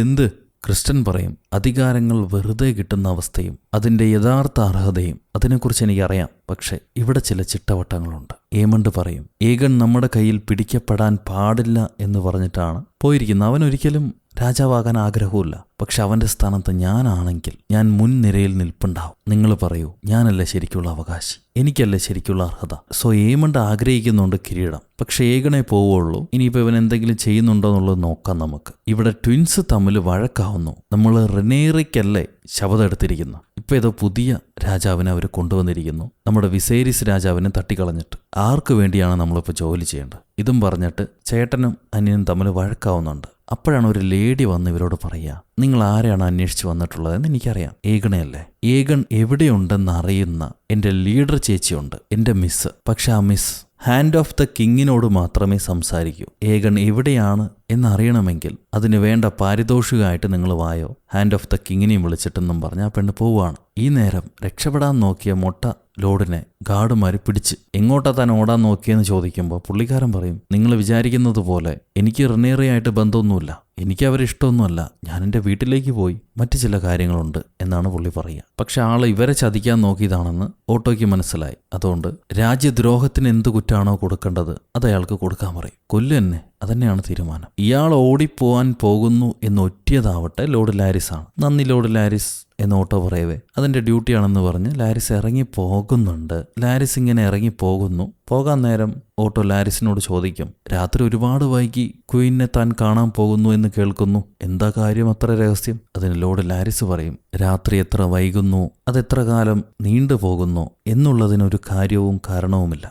S1: എന്ത് ക്രിസ്റ്റൻ പറയും, അധികാരങ്ങൾ വെറുതെ കിട്ടുന്ന അവസ്ഥയും അതിന്റെ യഥാർത്ഥ അർഹതയും അതിനെക്കുറിച്ച് എനിക്കറിയാം. പക്ഷെ ഇവിടെ ചില ചിട്ടവട്ടങ്ങളുണ്ട്. ഏമണ്ട് പറയും, ഏകൺ നമ്മുടെ കയ്യിൽ പിടിക്കപ്പെടാൻ പാടില്ല എന്ന് പറഞ്ഞിട്ടാണ് പോയിരിക്കുന്നത്. അവനൊരിക്കലും രാജാവാകാൻ ആഗ്രഹമില്ല. പക്ഷെ അവന്റെ സ്ഥാനത്ത് ഞാനാണെങ്കിൽ ഞാൻ മുൻനിരയിൽ നിൽപ്പുണ്ടാവും. നിങ്ങൾ പറയൂ, ഞാനല്ലേ ശരിക്കുള്ള അവകാശി, എനിക്കല്ലേ ശരിക്കുള്ള അർഹത. സോ ഏമണ്ട് ആഗ്രഹിക്കുന്നുണ്ട് കിരീടം. പക്ഷെ ഏകണേ പോവുള്ളൂ. ഇനിയിപ്പോൾ ഇവൻ എന്തെങ്കിലും ചെയ്യുന്നുണ്ടോ എന്നുള്ളത് നോക്കാം നമുക്ക്. ഇവിടെ ട്വിൻസ് തമ്മിൽ വഴക്കാവുന്നു. നമ്മൾ റിനേറയ്ക്കല്ലേ ശപഥം എടുത്തിരിക്കുന്നു. ഇപ്പൊ ഏതോ പുതിയ രാജാവിനെ അവർ കൊണ്ടുവന്നിരിക്കുന്നു, നമ്മുടെ വിസേരിസ് രാജാവിനെ തട്ടിക്കളഞ്ഞിട്ട്. ആർക്ക് വേണ്ടിയാണ് നമ്മളിപ്പോൾ ജോലി ചെയ്യേണ്ടത്? ഇതും പറഞ്ഞിട്ട് ചേട്ടനും അനിയനും തമ്മിൽ വഴക്കാവുന്നുണ്ട്. അപ്പോഴാണ് ഒരു ലേഡി വന്ന് ഇവരോട് പറയുക, നിങ്ങൾ ആരെയാണ് അന്വേഷിച്ച് വന്നിട്ടുള്ളതെന്ന് എനിക്കറിയാം, ഏകണയല്ലേ. ഏകൺ എവിടെയുണ്ടെന്ന് അറിയുന്ന എൻ്റെ ലീഡർ ചേച്ചിയുണ്ട്, എൻ്റെ മിസ്. പക്ഷെ ആ മിസ് ഹാൻഡ് ഓഫ് ദ കിങ്ങിനോട് മാത്രമേ സംസാരിക്കൂ. ഏകൺ എവിടെയാണ് എന്നറിയണമെങ്കിൽ അതിന് വേണ്ട പാരിതോഷികമായിട്ട് നിങ്ങൾ വായോ, ഹാൻഡ് ഓഫ് ദ കിങ്ങിനെയും വിളിച്ചിട്ടെന്നും പറഞ്ഞ് ആ പെണ്ണ് പോവുകയാണ്. ഈ നേരം രക്ഷപ്പെടാൻ നോക്കിയ മൊട്ട ലോഡിനെ ഗാർഡുമാര് പിടിച്ച് എങ്ങോട്ടാ താൻ ഓടാൻ നോക്കിയെന്ന് ചോദിക്കുമ്പോൾ പുള്ളിക്കാരൻ പറയും, നിങ്ങൾ വിചാരിക്കുന്നത് പോലെ എനിക്ക് റിനേറയായിട്ട് ബന്ധമൊന്നുമില്ല, എനിക്ക് അവരിഷ്ടമൊന്നുമല്ല, ഞാൻ എൻ്റെ വീട്ടിലേക്ക് പോയി മറ്റു ചില കാര്യങ്ങളുണ്ട് എന്നാണ് പുള്ളി പറയുക. പക്ഷെ ആള് ഇവരെ ചതിക്കാൻ നോക്കിയതാണെന്ന് ഓട്ടോയ്ക്ക് മനസ്സിലായി. അതുകൊണ്ട് രാജ്യദ്രോഹത്തിന് എന്ത് കുറ്റാണോ കൊടുക്കേണ്ടത് അത് അയാൾക്ക് കൊടുക്കാൻ പറയും. കൊല്ലു തന്നെ, അതന്നെയാണ് തീരുമാനം. ഇയാൾ ഓടിപ്പോവാൻ പോകുന്നു എന്ന് ഒറ്റിയതാവട്ടെ ലോർഡ് ലാരിസ് ആണ്. നന്ദി ലോർഡ് ലാരിസ് എന്ന് ഓട്ടോ പറയവേ അതിന്റെ ഡ്യൂട്ടിയാണെന്ന് പറഞ്ഞ് ലാരിസ് ഇറങ്ങി പോകുന്നുണ്ട്. ലാരിസ് ഇങ്ങനെ ഇറങ്ങി പോകുന്നു. പോകാൻ നേരം ഓട്ടോ ലാരിസിനോട് ചോദിക്കും, രാത്രി ഒരുപാട് വൈകി ക്വീനെ താൻ കാണാൻ പോകുന്നു എന്ന് കേൾക്കുന്നു, എന്താ കാര്യം അത്ര രഹസ്യം? അതിന് ലോർഡ് ലാരിസ് പറയും, രാത്രി എത്ര വൈകുന്നു, അതെത്ര കാലം നീണ്ടുപോകുന്നു എന്നുള്ളതിനൊരു കാര്യവും കാരണവുമില്ല,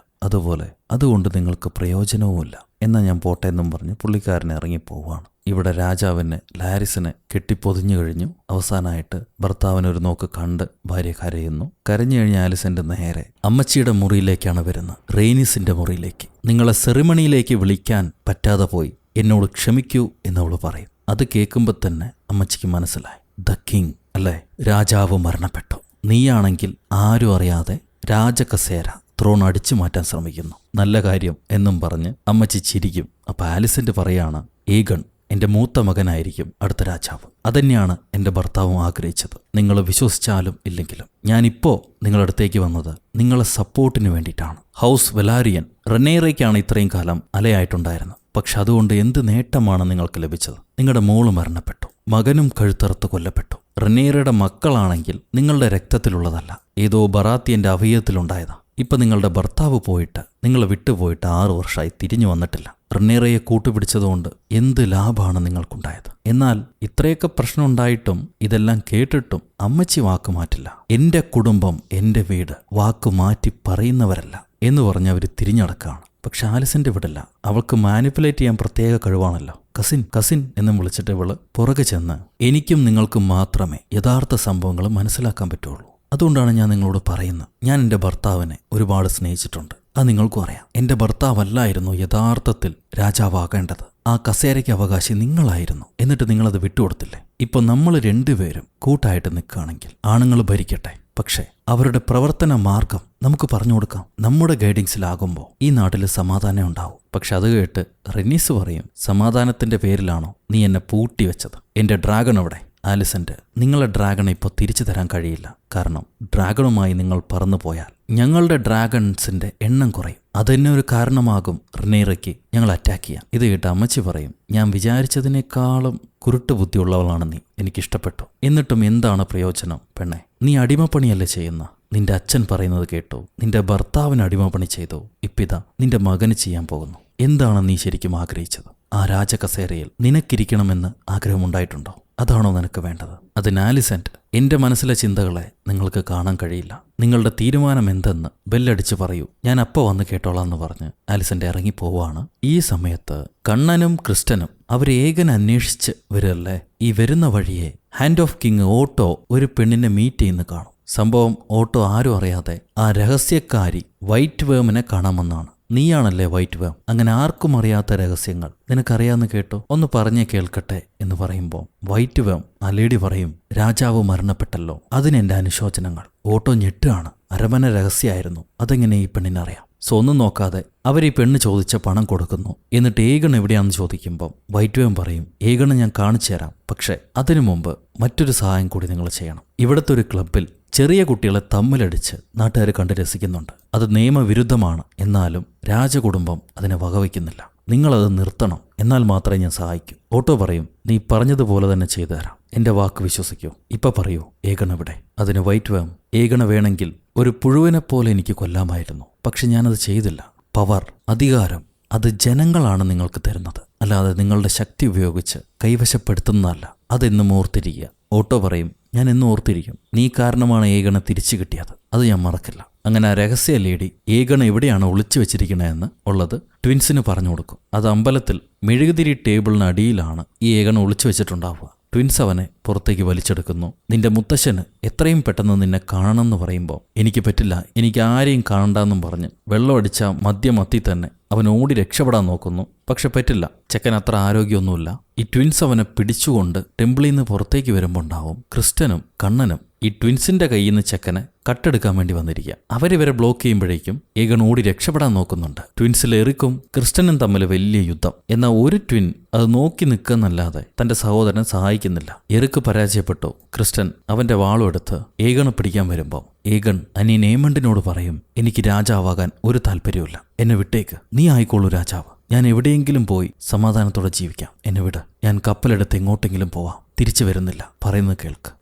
S1: അതുകൊണ്ട് നിങ്ങൾക്ക് പ്രയോജനവുമില്ല. എന്നാ ഞാൻ പോട്ടെ എന്നും പറഞ്ഞ് പുള്ളിക്കാരനെ ഇറങ്ങിപ്പോവാണ്. ഇവിടെ രാജാവിനെ ലാരിസിനെ കെട്ടിപ്പൊതിഞ്ഞു കഴിഞ്ഞു. അവസാനമായിട്ട് ഭർത്താവിനൊരു നോക്ക് കണ്ട് ഭാര്യ കരയുന്നു. കരഞ്ഞു കഴിഞ്ഞ ആലിസന്റെ നേരെ അമ്മച്ചിയുടെ മുറിയിലേക്കാണ് വരുന്നത്, റെയ്നിസിന്റെ മുറിയിലേക്ക്. നിങ്ങളെ സെറിമണിയിലേക്ക് വിളിക്കാൻ പറ്റാതെ പോയി, എന്നോട് ക്ഷമിക്കൂ എന്നവൾ പറയും. അത് കേൾക്കുമ്പോൾ തന്നെ അമ്മച്ചിക്ക് മനസ്സിലായി, ദ കിങ് അല്ലേ, രാജാവ് മരണപ്പെട്ടു. നീയാണെങ്കിൽ ആരും അറിയാതെ രാജകസേര ത്രോൺ അടിച്ചു മാറ്റാൻ ശ്രമിക്കുന്നു, നല്ല കാര്യം എന്നും പറഞ്ഞ് അമ്മച്ചി ചിരിക്കും. അപ്പൊ ആലിസന്റ് പറയാണ്, ഏഗൺ എൻ്റെ മൂത്ത മകനായിരിക്കും അടുത്ത രാജാവ്. അതന്നെയാണ് എൻ്റെ ഭർത്താവും ആഗ്രഹിച്ചത്. നിങ്ങൾ വിശ്വസിച്ചാലും ഇല്ലെങ്കിലും ഞാനിപ്പോ നിങ്ങളുടെ അടുത്തേക്ക് വന്നത് നിങ്ങളെ സപ്പോർട്ടിന് വേണ്ടിയിട്ടാണ്. ഹൗസ് വെലാരിയൻ റെനേറയ്ക്കാണ് ഇത്രയും കാലം അലയായിട്ടുണ്ടായിരുന്നത്. പക്ഷെ അതുകൊണ്ട് എന്ത് നേട്ടമാണ് നിങ്ങൾക്ക് ലഭിച്ചത്? നിങ്ങളുടെ മോള് മരണപ്പെട്ടു, മകനും കഴുത്തറുത്ത് കൊല്ലപ്പെട്ടു. റെനേറയുടെ മക്കളാണെങ്കിൽ നിങ്ങളുടെ രക്തത്തിലുള്ളതല്ല, ഏതോ ബറാത്തിയന്റെ അവയവത്തിലുണ്ടായതാ. ഇപ്പൊ നിങ്ങളുടെ ഭർത്താവ് പോയിട്ട്, നിങ്ങളെ വിട്ടുപോയിട്ട് 6 വർഷമായി തിരിഞ്ഞു വന്നിട്ടില്ല. റെനേറയെ കൂട്ടുപിടിച്ചതുകൊണ്ട് എന്ത് ലാഭമാണ് നിങ്ങൾക്കുണ്ടായത്? എന്നാൽ ഇത്രയൊക്കെ പ്രശ്നം ഉണ്ടായിട്ടും ഇതെല്ലാം കേട്ടിട്ടും അമ്മച്ചി വാക്ക് മാറ്റില്ല. എന്റെ കുടുംബം, എന്റെ വീട്, വാക്ക് മാറ്റി പറയുന്നവരല്ല എന്ന് പറഞ്ഞ് അവർ തിരിഞ്ഞടക്കാണ്. പക്ഷെ ആലിസിന്റെ വിടല്ല. അവൾക്ക് മാനിപ്പുലേറ്റ് ചെയ്യാൻ പ്രത്യേക കഴിവാണല്ലോ. കസിൻ കസിൻ എന്നും വിളിച്ചിട്ട് ഇവള് പുറകെ ചെന്ന് എനിക്കും നിങ്ങൾക്കും മാത്രമേ യഥാർത്ഥ സംഭവങ്ങൾ മനസ്സിലാക്കാൻ പറ്റുള്ളൂ. അതുകൊണ്ടാണ് ഞാൻ നിങ്ങളോട് പറയുന്നത്, ഞാൻ എൻ്റെ ഭർത്താവിനെ ഒരുപാട് സ്നേഹിച്ചിട്ടുണ്ട്. അത് നിങ്ങൾക്കും അറിയാം. എൻ്റെ ഭർത്താവല്ലായിരുന്നു യഥാർത്ഥത്തിൽ രാജാവാകേണ്ടത്. ആ കസേരയ്ക്ക് അവകാശി നിങ്ങളായിരുന്നു. എന്നിട്ട് നിങ്ങളത് വിട്ടുകൊടുത്തില്ലേ? ഇപ്പൊ നമ്മൾ രണ്ടുപേരും കൂട്ടായിട്ട് നിൽക്കുകയാണെങ്കിൽ ആണുങ്ങൾ ഭരിക്കട്ടെ, പക്ഷേ അവരുടെ പ്രവർത്തന മാർഗം നമുക്ക് പറഞ്ഞു കൊടുക്കാം. നമ്മുടെ ഗൈഡിങ്സിലാകുമ്പോൾ ഈ നാട്ടിൽ സമാധാനം ഉണ്ടാവും. പക്ഷെ അത് കേട്ട് റെനീസ് പറയും, സമാധാനത്തിന്റെ പേരിലാണോ നീ എന്നെ പൂട്ടിവെച്ചത്? എന്റെ ഡ്രാഗൺ അവിടെ. ആലിസന്റ്, നിങ്ങളെ ഡ്രാഗണെ ഇപ്പോൾ തിരിച്ചു തരാൻ കഴിയില്ല. കാരണം ഡ്രാഗണുമായി നിങ്ങൾ പറന്നു പോയാൽ ഞങ്ങളുടെ ഡ്രാഗൺസിന്റെ എണ്ണം കുറയും. അതെന്നെ ഒരു കാരണമാകും റെനേറയ്ക്ക് ഞങ്ങൾ അറ്റാക്ക് ചെയ്യാം. ഇത് കേട്ട് അമ്മച്ചി പറയും, ഞാൻ വിചാരിച്ചതിനേക്കാളും കുരുട്ട് ബുദ്ധിയുള്ളവളാണ് നീ. എനിക്കിഷ്ടപ്പെട്ടു. എന്നിട്ടും എന്താണ് പ്രയോജനം പെണ്ണെ? നീ അടിമപ്പണിയല്ലേ ചെയ്യുന്ന? നിന്റെ അച്ഛൻ പറയുന്നത് കേട്ടോ? നിന്റെ ഭർത്താവിന് അടിമപ്പണി ചെയ്തോ? ഇപ്പിതാ നിന്റെ മകന് ചെയ്യാൻ പോകുന്നു. എന്താണ് നീ ശരിക്കും ആഗ്രഹിച്ചത്? ആ രാജകസേരയിൽ നിനക്കിരിക്കണമെന്ന് ആഗ്രഹമുണ്ടായിട്ടുണ്ടോ? അതാണോ നിനക്ക് വേണ്ടത്? അതിന് ആലിസന്റ്, എന്റെ മനസ്സിലെ ചിന്തകളെ നിങ്ങൾക്ക് കാണാൻ കഴിയില്ല. നിങ്ങളുടെ തീരുമാനം എന്തെന്ന് ബെല്ലടിച്ച് പറയൂ, ഞാൻ അപ്പ വന്ന് കേട്ടോളാം എന്ന് പറഞ്ഞ് ആലിസന്റ് ഇറങ്ങിപ്പോവാണ്. ഈ സമയത്ത് കണ്ണനും ക്രിസ്റ്റനും അവർ ഏകൻ അന്വേഷിച്ച് വരല്ലേ. ഈ വരുന്ന വഴിയെ ഹാൻഡ് ഓഫ് കിങ് ഓട്ടോ ഒരു പെണ്ണിനെ മീറ്റ് ചെയ്യുന്ന കാണും. സംഭവം ഓട്ടോ ആരും അറിയാതെ ആ രഹസ്യക്കാരി വൈറ്റ് വേമിനെ കാണാമെന്നാണ്. നീയാണല്ലേ വൈറ്റ് വേം? അങ്ങനെ ആർക്കും അറിയാത്ത രഹസ്യങ്ങൾ നിനക്കറിയാന്ന് കേട്ടോ, ഒന്ന് പറഞ്ഞേ കേൾക്കട്ടെ എന്ന് പറയുമ്പോൾ വൈറ്റ് വേം ആ ലേഡി പറയും, രാജാവ് മരണപ്പെട്ടല്ലോ, അതിനെന്റെ അനുശോചനങ്ങൾ. ഓട്ടോ ഞെട്ടാണ്. അരമന രഹസ്യമായിരുന്നു, അതെങ്ങനെ ഈ പെണ്ണിനറിയാം? സോ ഒന്നും നോക്കാതെ അവർ ഈ പെണ്ണ് ചോദിച്ച പണം കൊടുക്കുന്നു. എന്നിട്ട് ഏഗൺ എവിടെയാണെന്ന് ചോദിക്കുമ്പോൾ വൈറ്റ് വേം പറയും, ഏഗണ് ഞാൻ കാണിച്ചു തരാം, പക്ഷെ അതിനു മുമ്പ് മറ്റൊരു സഹായം കൂടി നിങ്ങൾ ചെയ്യണം. ഇവിടുത്തെ ഒരു ക്ലബിൽ ചെറിയ കുട്ടികളെ തമ്മിലടിച്ച് നാട്ടുകാർ കണ്ട് രസിക്കുന്നുണ്ട്. അത് നിയമവിരുദ്ധമാണ്. എന്നാലും രാജകുടുംബം അതിനെ വകവയ്ക്കുന്നില്ല. നിങ്ങളത് നിർത്തണം, എന്നാൽ മാത്രമേ ഞാൻ സഹായിക്കൂ. ഓട്ടോ പറയും, നീ പറഞ്ഞതുപോലെ തന്നെ ചെയ്തു തരാം, എന്റെ വാക്ക് വിശ്വസിക്കൂ. ഇപ്പൊ പറയൂ, ഏഗൺ എവിടെ? അതിന് വൈറ്റ് വേം, ഏഗണ വേണമെങ്കിൽ ഒരു പുഴുവിനെ പോലെ എനിക്ക് കൊല്ലാമായിരുന്നു, പക്ഷെ ഞാനത് ചെയ്തില്ല. പവർ, അധികാരം, അത് ജനങ്ങളാണ് നിങ്ങൾക്ക് തരുന്നത്, അല്ലാതെ നിങ്ങളുടെ ശക്തി ഉപയോഗിച്ച് കൈവശപ്പെടുത്തുന്നതല്ല. അതെന്നും ഓർത്തിരിക്കുക. ഓട്ടോ പറയും, ഞാൻ എന്നും ഓർത്തിരിക്കും. നീ കാരണമാണ് ഏഗണ തിരിച്ചു കിട്ടിയത്, അത് ഞാൻ മറക്കില്ല. അങ്ങനെ ആ രഹസ്യ ലേഡി ഏഗണ എവിടെയാണ് ഒളിച്ചു വെച്ചിരിക്കണതെന്ന് ഉള്ളത് ട്വിൻസിന് പറഞ്ഞു കൊടുക്കും. അത് അമ്പലത്തിൽ മെഴുകുതിരി ടേബിളിന് അടിയിലാണ് ഈ ഏഗണ ഒളിച്ചു വെച്ചിട്ടുണ്ടാവുക. ട്വിൻസ് അവനെ പുറത്തേക്ക് വലിച്ചെടുക്കുന്നു. നിന്റെ മുത്തശ്ശന് എത്രയും പെട്ടെന്ന് നിന്നെ കാണണമെന്ന് പറയുമ്പോൾ എനിക്ക് പറ്റില്ല, എനിക്ക് ആരെയും കാണണ്ടെന്നും പറഞ്ഞ് വെള്ളമടിച്ച മദ്യമത്തി തന്നെ അവൻ ഓടി രക്ഷപ്പെടാൻ നോക്കുന്നു. പക്ഷെ പറ്റില്ല, ചെക്കൻ അത്ര ആരോഗ്യമൊന്നുമില്ല. ഈ ട്വിൻസ് അവനെ പിടിച്ചുകൊണ്ട് ടെമ്പിളിൽ നിന്ന് പുറത്തേക്ക് വരുമ്പോൾ ഉണ്ടാവും ക്രിസ്റ്റനും കണ്ണനും ഈ ട്വിൻസിന്റെ കയ്യിൽ നിന്ന് ചെക്കനെ കട്ടെടുക്കാൻ വേണ്ടി വന്നിരിക്കുക. അവരിവരെ ബ്ലോക്ക് ചെയ്യുമ്പോഴേക്കും ഏഗൺ ഓടി രക്ഷപ്പെടാൻ നോക്കുന്നുണ്ട്. ട്വിൻസിൽ എറിക്കും ക്രിസ്റ്റനും തമ്മിൽ വലിയ യുദ്ധം. എന്നാൽ ഒരു ട്വിൻ അത് നോക്കി നിൽക്കുന്നല്ലാതെ തന്റെ സഹോദരനെ സഹായിക്കുന്നില്ല. എറുക്ക് പരാജയപ്പെട്ടു. ക്രിസ്റ്റൻ അവന്റെ വാളും എടുത്ത് ഏഗണെ പിടിക്കാൻ വരുമ്പോൾ ഏഗൺ അനിയൻ ഏമണ്ടിനോട് പറയും, എനിക്ക് രാജാവാകാൻ ഒരു താല്പര്യമില്ല, എന്നെ വിട്ടേക്ക്, നീ ആയിക്കോളൂ രാജാവ്. ഞാൻ എവിടെയെങ്കിലും പോയി സമാധാനത്തോടെ ജീവിക്കാം, എന്നെ വിട്. ഞാൻ കപ്പലെടുത്ത് എങ്ങോട്ടെങ്കിലും പോവാം, തിരിച്ചു വരുന്നില്ല, പറയുന്നത് കേൾക്ക്.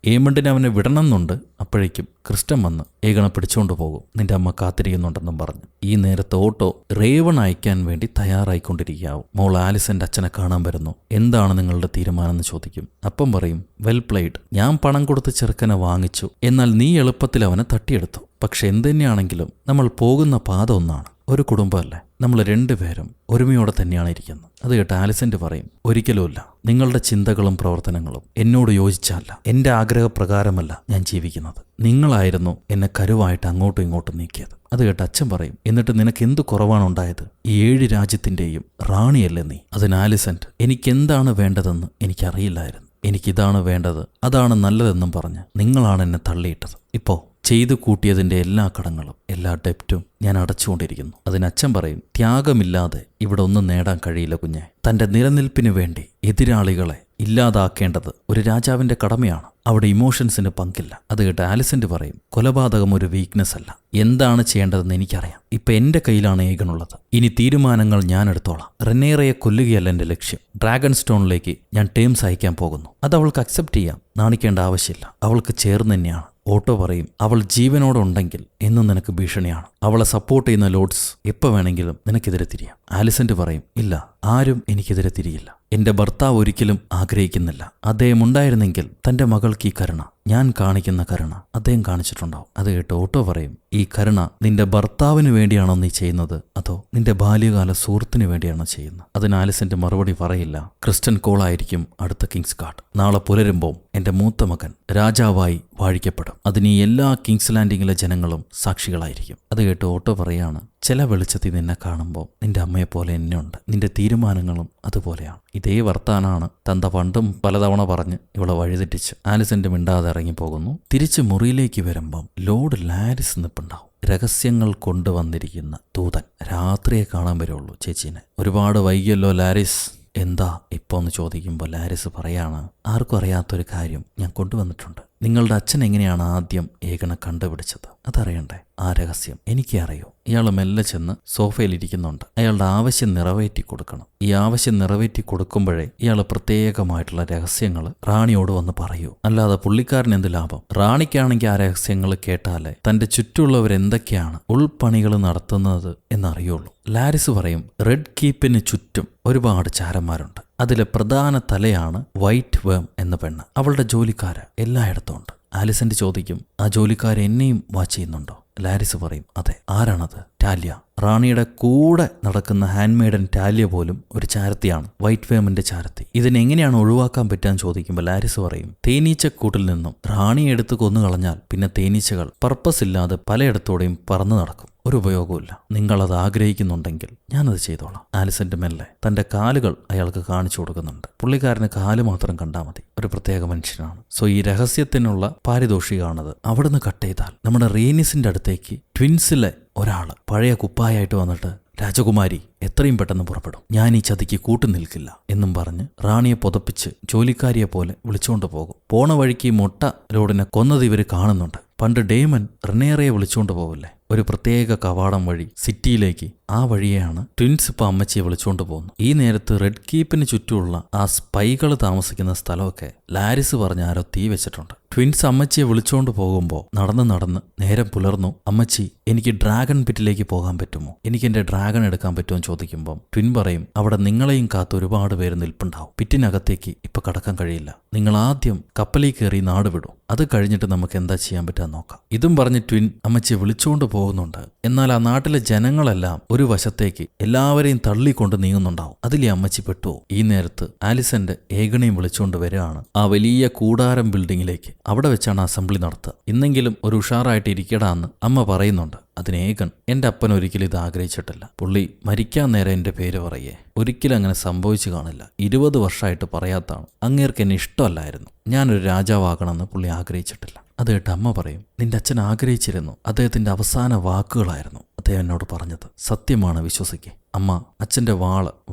S1: ഏമണ്ടിനെ അവനെ വിടണമെന്നുണ്ട്. അപ്പോഴേക്കും ക്രിസ്റ്റൻ വന്ന് ഏഗണെ പിടിച്ചുകൊണ്ട് പോകും. നിന്റെ അമ്മ കാത്തിരിക്കുന്നുണ്ടെന്നും പറഞ്ഞു. ഈ നേരത്തെ ഓട്ടോ റേവൺ അയക്കാൻ വേണ്ടി തയ്യാറായിക്കൊണ്ടിരിക്കാവും. മോൾ ആലിസന്റെ അച്ഛനെ കാണാൻ വരുന്നു. എന്താണ് നിങ്ങളുടെ തീരുമാനം എന്ന് ചോദിക്കും. അപ്പം പറയും, വെൽ പ്ലേഡ്, ഞാൻ പണം കൊടുത്ത് ചെറുക്കനെ വാങ്ങിച്ചു, എന്നാൽ നീ എളുപ്പത്തിൽ അവനെ തട്ടിയെടുത്തു. പക്ഷെ എന്തുതന്നെയാണെങ്കിലും നമ്മൾ പോകുന്ന പാത ഒന്നാണ്, ഒരു കുടുംബമല്ലേ, നമ്മൾ രണ്ടുപേരും ഒരുമയോടെ തന്നെയാണ് ഇരിക്കുന്നത്. അത് കേട്ട് ആലിസന്റ് പറയും, ഒരിക്കലുമില്ല, നിങ്ങളുടെ ചിന്തകളും പ്രവർത്തനങ്ങളും എന്നോട് യോജിച്ചല്ല, എന്റെ ആഗ്രഹപ്രകാരമല്ല ഞാൻ ജീവിക്കുന്നത്. നിങ്ങളായിരുന്നു എന്നെ കരുവായിട്ട് അങ്ങോട്ടും ഇങ്ങോട്ടും നീക്കിയത്. അത് കേട്ട് അച്ഛൻ പറയും, എന്നിട്ട് നിനക്ക് എന്ത് കുറവാണ് ഉണ്ടായത്? ഈ 7 രാജ്യത്തിന്റെയും റാണിയല്ലേ നീ? അതിന് ആലിസന്റ്, എനിക്കെന്താണ് വേണ്ടതെന്ന് എനിക്കറിയില്ലായിരുന്നു, എനിക്കിതാണ് വേണ്ടത്, അതാണ് നല്ലതെന്നും പറഞ്ഞ് നിങ്ങളാണ് എന്നെ തള്ളിയിട്ടത്. ഇപ്പോ ചെയ്തു കൂട്ടിയതിൻ്റെ എല്ലാ കടങ്ങളും, എല്ലാ ഡെപ്റ്റും ഞാൻ അടച്ചുകൊണ്ടിരിക്കുന്നു. അതിന് അച്ഛൻ പറയും, ത്യാഗമില്ലാതെ ഇവിടെ ഒന്നും നേടാൻ കഴിയില്ല കുഞ്ഞെ. തൻ്റെ നിലനിൽപ്പിന് വേണ്ടി എതിരാളികളെ ഇല്ലാതാക്കേണ്ടത് ഒരു രാജാവിൻ്റെ കടമയാണ്. അവിടെ ഇമോഷൻസിന് പങ്കില്ല. അത് കേട്ട് ആലിസന്റ് പറയും, കൊലപാതകം ഒരു വീക്ക്നെസ് അല്ല. എന്താണ് ചെയ്യേണ്ടതെന്ന് എനിക്കറിയാം. ഇപ്പം എൻ്റെ കയ്യിലാണ് ഏകനുള്ളത്. ഇനി തീരുമാനങ്ങൾ ഞാൻ എടുത്തോളാം. റെനേറയെ കൊല്ലുകയല്ല എൻ്റെ ലക്ഷ്യം. ഡ്രാഗൺ സ്റ്റോണിലേക്ക് ഞാൻ ടേംസ് അയക്കാൻ പോകുന്നു. അത് അവൾക്ക് അക്സെപ്റ്റ് ചെയ്യാം. നാണിക്കേണ്ട ആവശ്യമില്ല. അവൾക്ക് ചേർന്ന് തന്നെയാണ്. ഓട്ടോ പറയും, അവൾ ജീവനോടെ ഉണ്ടെങ്കിൽ എന്നും നിനക്ക് ഭീഷണിയാണ്. അവളെ സപ്പോർട്ട് ചെയ്യുന്ന ലോഡ്സ് എപ്പോൾ വേണമെങ്കിലും നിനക്കെതിരെ തിരിയാം. ആലിസന്റ് പറയും, ഇല്ല, ആരും എനിക്കെതിരെ തിരിയില്ല. എന്റെ ഭർത്താവ് ഒരിക്കലും ആഗ്രഹിക്കുന്നില്ല. അദ്ദേഹം ഉണ്ടായിരുന്നെങ്കിൽ തന്റെ മകൾക്ക് ഈ കരുണ, ഞാൻ കാണിക്കുന്ന കരുണ അദ്ദേഹം കാണിച്ചിട്ടുണ്ടാവും. അത് കേട്ട് ഓട്ടോ പറയും, ഈ കരുണ നിന്റെ ഭർത്താവിന് വേണ്ടിയാണോ നീ ചെയ്യുന്നത്, അതോ നിന്റെ ബാല്യകാല സുഹൃത്തിന് വേണ്ടിയാണോ ചെയ്യുന്നത്? അതിന് ആലിസന്റ് മറുപടി പറയില്ല. ക്രിസ്റ്റൻ കോളായിരിക്കും അടുത്ത കിങ്സ് ഗാർഡ്. നാളെ പുലരുമ്പോൾ എന്റെ മൂത്ത മകൻ രാജാവായി വാഴിക്കപ്പെടും. അതിന് ഈ എല്ലാ കിങ്സ് ലാൻഡിങ്ങിലെ ജനങ്ങളും സാക്ഷികളായിരിക്കും. അത് കേട്ട് ഓട്ടോ പറയാണ്, ചില വെളിച്ചത്തിൽ നിന്നെ കാണുമ്പോൾ നിന്റെ അമ്മയെപ്പോലെ എന്നെ ഉണ്ട്. നിന്റെ തീരുമാനങ്ങളും അതുപോലെയാണ്. ഇതേ വർത്താനാണ് തന്ത പണ്ടും പലതവണ പറഞ്ഞ് ഇവളെ വഴിതെറ്റിച്ച്. ആലിസന്റ് മിണ്ടാതെ ഇറങ്ങിപ്പോകുന്നു. തിരിച്ച് മുറിയിലേക്ക് വരുമ്പം ലോർഡ് ലാരിസ് നിൽപ്പുണ്ടാവും. രഹസ്യങ്ങൾ കൊണ്ടുവന്നിരിക്കുന്ന ദൂതൻ. രാത്രിയെ കാണാൻ വരുള്ളൂ ചേച്ചീനെ. ഒരുപാട് വൈകിയല്ലോ ലാരിസ്, എന്താ ഇപ്പോൾ എന്ന് ചോദിക്കുമ്പോൾ ലാരിസ് പറയാണ്, ആർക്കും അറിയാത്തൊരു കാര്യം ഞാൻ കൊണ്ടുവന്നിട്ടുണ്ട്. നിങ്ങളുടെ അച്ഛൻ എങ്ങനെയാണ് ആദ്യം ഏകനെ കണ്ടുപിടിച്ചത് അതറിയണ്ടേ? ആ രഹസ്യം എനിക്കേ അറിയൂ. ഇയാൾ മെല്ലെ ചെന്ന് സോഫയിലിരിക്കുന്നുണ്ട്. അയാളുടെ ആവശ്യം നിറവേറ്റി കൊടുക്കണം. ഈ ആവശ്യം നിറവേറ്റി കൊടുക്കുമ്പോഴേ ഇയാൾ പ്രത്യേകമായിട്ടുള്ള രഹസ്യങ്ങൾ റാണിയോട് വന്ന് പറയൂ. അല്ലാതെ പുള്ളിക്കാരൻ എന്ത് ലാഭം? റാണിക്കാണെങ്കിൽ ആ രഹസ്യങ്ങൾ കേട്ടാലേ തന്റെ ചുറ്റുമുള്ളവരെന്തൊക്കെയാണ് ഉൾപ്പണികൾ നടത്തുന്നത് എന്നറിയുള്ളൂ. ലാരിസ് പറയും, റെഡ് കീപ്പിന് ചുറ്റും ഒരുപാട് ചാരന്മാരുണ്ട്. അതിലെ പ്രധാന തലയാണ് വൈറ്റ് വേം എന്ന പെണ്ണ്. അവളുടെ ജോലിക്കാര് എല്ലായിടത്തും ഉണ്ട്. ആലിസന്റ് ചോദിക്കും, ആ ജോലിക്കാർ എന്നെയും വാച്ച് ചെയ്യുന്നുണ്ടോ? ലാരിസ് പറയും, അതെ. ആരാണത്? ടാലിയ. റാണിയുടെ കൂടെ നടക്കുന്ന ഹാൻഡ്മെയ്ഡൻ ടാലിയ പോലും ഒരു ചാരത്തിയാണ്, വൈറ്റ് വേമിന്റെ ചാരത്തി. ഇതിനെങ്ങനെയാണ് ഒഴിവാക്കാൻ പറ്റാന്ന് ചോദിക്കുമ്പോൾ ലാരിസ് പറയും, തേനീച്ചക്കൂട്ടിൽ നിന്നും റാണിയെ എടുത്ത് കൊന്നു കളഞ്ഞാൽ പിന്നെ തേനീച്ചകൾ പർപ്പസ് ഇല്ലാതെ പലയിടത്തോടെയും പറന്നു നടക്കും. ഒരു ഉപയോഗവുമില്ല. നിങ്ങളത് ആഗ്രഹിക്കുന്നുണ്ടെങ്കിൽ ഞാനത് ചെയ്തോളാം. ആലിസന്റ് മെല്ലെ തന്റെ കാലുകൾ അയാൾക്ക് കാണിച്ചു കൊടുക്കുന്നുണ്ട്. പുള്ളിക്കാരന് കാല് മാത്രം കണ്ടാൽ മതി. ഒരു പ്രത്യേക മനുഷ്യനാണ്. സോ ഈ രഹസ്യത്തിനുള്ള പാരിതോഷികമാണത്. അവിടുന്ന് കട്ട് ചെയ്താൽ നമ്മുടെ റീനിസിന്റെ അടുത്തേക്ക് ട്വിൻസിലെ ഒരാള് പഴയ കുപ്പായായിട്ട് വന്നിട്ട്, രാജകുമാരി എത്രയും പെട്ടെന്ന് പുറപ്പെടും, ഞാൻ ഈ ചതിക്ക് കൂട്ടു നിൽക്കില്ല എന്നും പറഞ്ഞ് റാണിയെ പുതപ്പിച്ച് ജോലിക്കാരിയെ പോലെ വിളിച്ചുകൊണ്ട് പോകും. പോണ വഴിക്ക് മൊട്ട ലോഡിനെ കൊന്നത് ഇവർ കാണുന്നുണ്ട്. പണ്ട് ഡേമൻ റെനേറയെ വിളിച്ചുകൊണ്ട് പോവില്ലേ, ഒരു പ്രത്യേക കവാടം വഴി സിറ്റിയിലേക്ക്. ആ വഴിയാണ് ട്വിൻസ് ഇപ്പം അമ്മച്ചിയെ വിളിച്ചുകൊണ്ട് പോകുന്നു. ഈ നേരത്ത് റെഡ് കീപ്പിന് ചുറ്റുമുള്ള ആ സ്പൈകൾ താമസിക്കുന്ന സ്ഥലമൊക്കെ ലാരിസ് പറഞ്ഞ ആരോ തീ വെച്ചിട്ടുണ്ട്. ട്വിൻസ് അമ്മച്ചിയെ വിളിച്ചുകൊണ്ട് പോകുമ്പോൾ നടന്ന് നേരം പുലർന്നു. അമ്മച്ചി, എനിക്ക് ഡ്രാഗൺ പിറ്റിലേക്ക് പോകാൻ പറ്റുമോ? എനിക്ക് എന്റെ ഡ്രാഗൺ എടുക്കാൻ പറ്റുമോ എന്ന് ചോദിക്കുമ്പം ട്വിൻ പറയും, അവിടെ നിങ്ങളെയും കാത്ത് ഒരുപാട് പേര് നിൽപ്പുണ്ടാവും. പിറ്റിനകത്തേക്ക് ഇപ്പൊ കടക്കാൻ കഴിയില്ല. നിങ്ങൾ ആദ്യം കപ്പലിൽ കയറി നാട് വിടും. അത് കഴിഞ്ഞിട്ട് നമുക്ക് എന്താ ചെയ്യാൻ പറ്റാൻ നോക്കാം. ഇതും പറഞ്ഞ് ട്വിൻ അമ്മച്ചിയെ വിളിച്ചുകൊണ്ട് പോകുന്നുണ്ട്. എന്നാൽ ആ നാട്ടിലെ ജനങ്ങളെല്ലാം ഒരു വശത്തേക്ക് എല്ലാവരെയും തള്ളിക്കൊണ്ട് നീങ്ങുന്നുണ്ടാവും. അതിലെ അമ്മച്ചി പെട്ടുവോ? ഈ നേരത്ത് ആലിസന്റ് ഏകണയും വിളിച്ചുകൊണ്ട് വരികയാണ് ആ വലിയ കൂടാരം ബിൽഡിങ്ങിലേക്ക്. അവിടെ വെച്ചാണ് അസംബ്ലി നടത്തുക. ഇന്നെങ്കിലും ഒരു ഉഷാറായിട്ട് ഇരിക്കടാന്ന് അമ്മ പറയുന്നുണ്ട്. അതിന് ഏകൻ, എന്റെ അപ്പൻ ഒരിക്കലും ഇത് ആഗ്രഹിച്ചിട്ടില്ല. പുള്ളി മരിക്കാൻ നേരം എന്റെ പേര് പറയേ. ഒരിക്കലും അങ്ങനെ സംഭവിച്ചു കാണില്ല. 20 വർഷമായിട്ട് പറയാത്താണ്. അങ്ങേർക്ക് എന്നെ ഇഷ്ടമല്ലായിരുന്നു. ഞാനൊരു രാജാവാകണമെന്ന് പുള്ളി ആഗ്രഹിച്ചിട്ടില്ല. അത് കേട്ട് അമ്മ പറയും, നിന്റെ അച്ഛൻ ആഗ്രഹിച്ചിരുന്നു. അദ്ദേഹത്തിന്റെ അവസാന വാക്കുകളായിരുന്നു അദ്ദേഹം എന്നോട് പറഞ്ഞത്. സത്യമാണ്, വിശ്വസിക്കേ. അമ്മ, അച്ഛന്റെ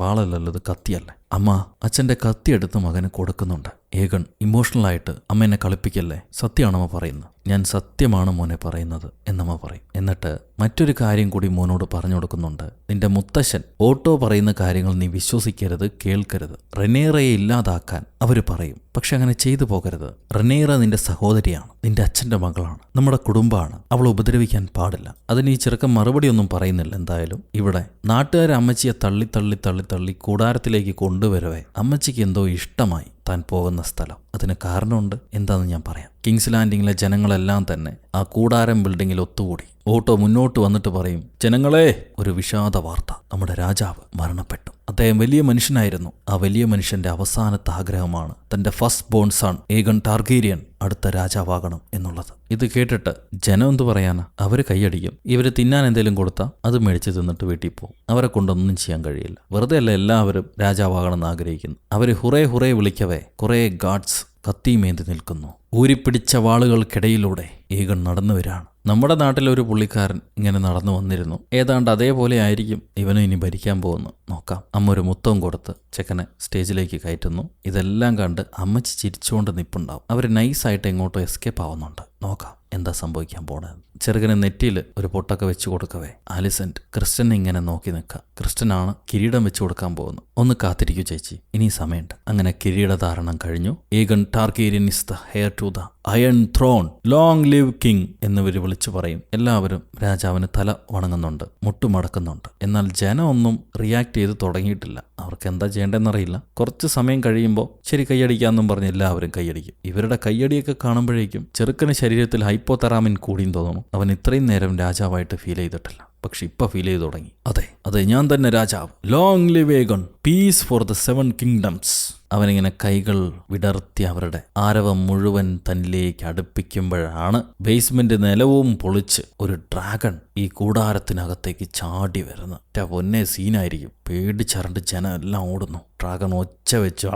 S1: വാളല്ലല്ലോ, ഇത് കത്തിയല്ലേ. അമ്മ അച്ഛന്റെ കത്തി എടുത്ത് മകന് കൊടുക്കുന്നുണ്ട്. ഏകൺ ഇമോഷണലായിട്ട്, അമ്മ എന്നെ കളിപ്പിക്കല്ലേ, സത്യമാണമ്മ പറയുന്നത്. ഞാൻ സത്യമാണ് മോനെ പറയുന്നത് എന്നമ്മ പറയും. എന്നിട്ട് മറ്റൊരു കാര്യം കൂടി മോനോട് പറഞ്ഞു കൊടുക്കുന്നുണ്ട്. നിന്റെ മുത്തശ്ശൻ ഓട്ടോ പറയുന്ന കാര്യങ്ങൾ നീ വിശ്വസിക്കരുത്, കേൾക്കരുത്. റെനേറയെ ഇല്ലാതാക്കാൻ അവർ പറയും, പക്ഷെ അങ്ങനെ ചെയ്തു പോകരുത്. റെനേറ നിന്റെ സഹോദരിയാണ്, നിന്റെ അച്ഛന്റെ മകളാണ്, നമ്മുടെ കുടുംബമാണ്. അവളെ ഉപദ്രവിക്കാൻ പാടില്ല. അതിന് ഈ ചെറുക്കൻ മറുപടി ഒന്നും പറയുന്നില്ല. എന്തായാലും ഇവിടെ നാട്ടുകാർ അമ്മച്ചിയെ തള്ളി കൂടാരത്തിലേക്ക് കൊണ്ടുവരവേ അമ്മച്ചിക്ക് എന്തോ ഇഷ്ടമായി താൻ പോകുന്ന സ്ഥലം. അതിന് കാരണമുണ്ട്. എന്താണെന്ന് ഞാൻ പറയാം. കിങ്സ് ലാൻഡിങ്ങിലെ ജനങ്ങളെല്ലാം തന്നെ ആ കൂടാരം ബിൽഡിങ്ങിൽ ഒത്തുകൂടി. ഓട്ടോ മുന്നോട്ട് വന്നിട്ട് പറയും, ജനങ്ങളെ, ഒരു വിഷാദ വാർത്ത. നമ്മുടെ രാജാവ് മരണപ്പെട്ടു. അദ്ദേഹം വലിയ മനുഷ്യനായിരുന്നു. ആ വലിയ മനുഷ്യന്റെ അവസാനത്തെ ആഗ്രഹമാണ് തന്റെ ഫസ്റ്റ് ബോൺ സൺ ഏഗൺ ടാർഗേരിയൻ അടുത്ത രാജാവാകണം എന്നുള്ളത്. ഇത് കേട്ടിട്ട് ജനം എന്തു പറയാനാ? അവര് കൈയടിക്കും. ഇവര് തിന്നാൻ എന്തെങ്കിലും കൊടുത്താൽ അത് മേടിച്ച് തിന്നിട്ട് വീട്ടിൽ പോകും. അവരെ കൊണ്ടൊന്നും ചെയ്യാൻ കഴിയില്ല. വെറുതെ അല്ല എല്ലാവരും രാജാവാകണം എന്ന് ആഗ്രഹിക്കുന്നു. അവര് ഹുറേ ഹുറേ വിളിക്കവേ കുറേ ഗാർഡ്സ് കത്തിമേന്തി നിൽക്കുന്നു. ഊരിപ്പിടിച്ച വാളുകൾക്കിടയിലൂടെ ഈഗൺ നടന്നു വരികയാണ്. നമ്മുടെ നാട്ടിലൊരു പുള്ളിക്കാരൻ ഇങ്ങനെ നടന്നു വന്നിരുന്നു. ഏതാണ്ട് അതേപോലെ ആയിരിക്കും ഇവനും ഇനി ഭരിക്കാൻ പോകുന്നു. നോക്കാം. അമ്മ ഒരു മുത്തവും കൊടുത്ത് ചെക്കനെ സ്റ്റേജിലേക്ക് കയറ്റുന്നു. ഇതെല്ലാം കണ്ട് അമ്മച്ചി ചിരിച്ചുകൊണ്ട് നിൽപ്പുണ്ടാവും. അവർ നൈസായിട്ട് എങ്ങോട്ടോ എസ്കേപ്പ് ആവുന്നുണ്ട്. നോക്കാം എന്താ സംഭവിക്കാൻ പോണത്. ചെറുക്കന് നെറ്റിയിൽ ഒരു പൊട്ടൊക്കെ വെച്ച് കൊടുക്കവേ ആലിസന്റ് ക്രിസ്റ്റനെ ഇങ്ങനെ നോക്കി നിൽക്കുക. ക്രിസ്റ്റനാണ് കിരീടം വെച്ച് കൊടുക്കാൻ പോകുന്നത്. ഒന്ന് കാത്തിരിക്കൂ ചേച്ചി, ഇനി സമയമുണ്ട്. അങ്ങനെ കിരീടധാരണം കഴിഞ്ഞു. Aegon Targaryen is the heir to the iron throne, long live king എന്നിവർ വിളിച്ചു പറയും. എല്ലാവരും രാജാവിന് തല വണങ്ങുന്നുണ്ട്, മുട്ടുമടക്കുന്നുണ്ട്. എന്നാൽ ജനം ഒന്നും റിയാക്ട് ചെയ്ത് തുടങ്ങിയിട്ടില്ല. അവർക്ക് എന്താ ചെയ്യേണ്ടതെന്നറിയില്ല. കുറച്ച് സമയം കഴിയുമ്പോൾ ശരി കൈയടിക്കാമെന്നും പറഞ്ഞ് എല്ലാവരും കൈയടിക്കും. ഇവരുടെ കൈയടിയൊക്കെ കാണുമ്പോഴേക്കും ചെറുക്കന് ശരീരത്തിൽ ഹൈപ്പോതെറാമിൻ കൂടിയും തോന്നുന്നു. അവൻ ഇത്രയും നേരം രാജാവായിട്ട് ഫീൽ ചെയ്തിട്ടില്ല. പക്ഷെ ഇപ്പൊ ഫീൽ ചെയ്തു തുടങ്ങി. അതെ ഞാൻ തന്നെ രാജാവ്. Long live Aegon, peace for the 7 kingdoms. അവനിങ്ങനെ കൈകൾ വിടർത്തി അവരുടെ ആരവം മുഴുവൻ തന്നിലേക്ക് അടുപ്പിക്കുമ്പോഴാണ് ബേസ്മെന്റ് നിലവും പൊളിച്ച് ഒരു ഡ്രാഗൺ ഈ കൂടാരത്തിനകത്തേക്ക് ചാടി വരുന്നത്. പൊന്നെ സീനായിരിക്കും. പേടിച്ചരണ്ട് ജനം എല്ലാം ഓടുന്നു. ഡ്രാഗൺ ഒച്ച വെച്ചു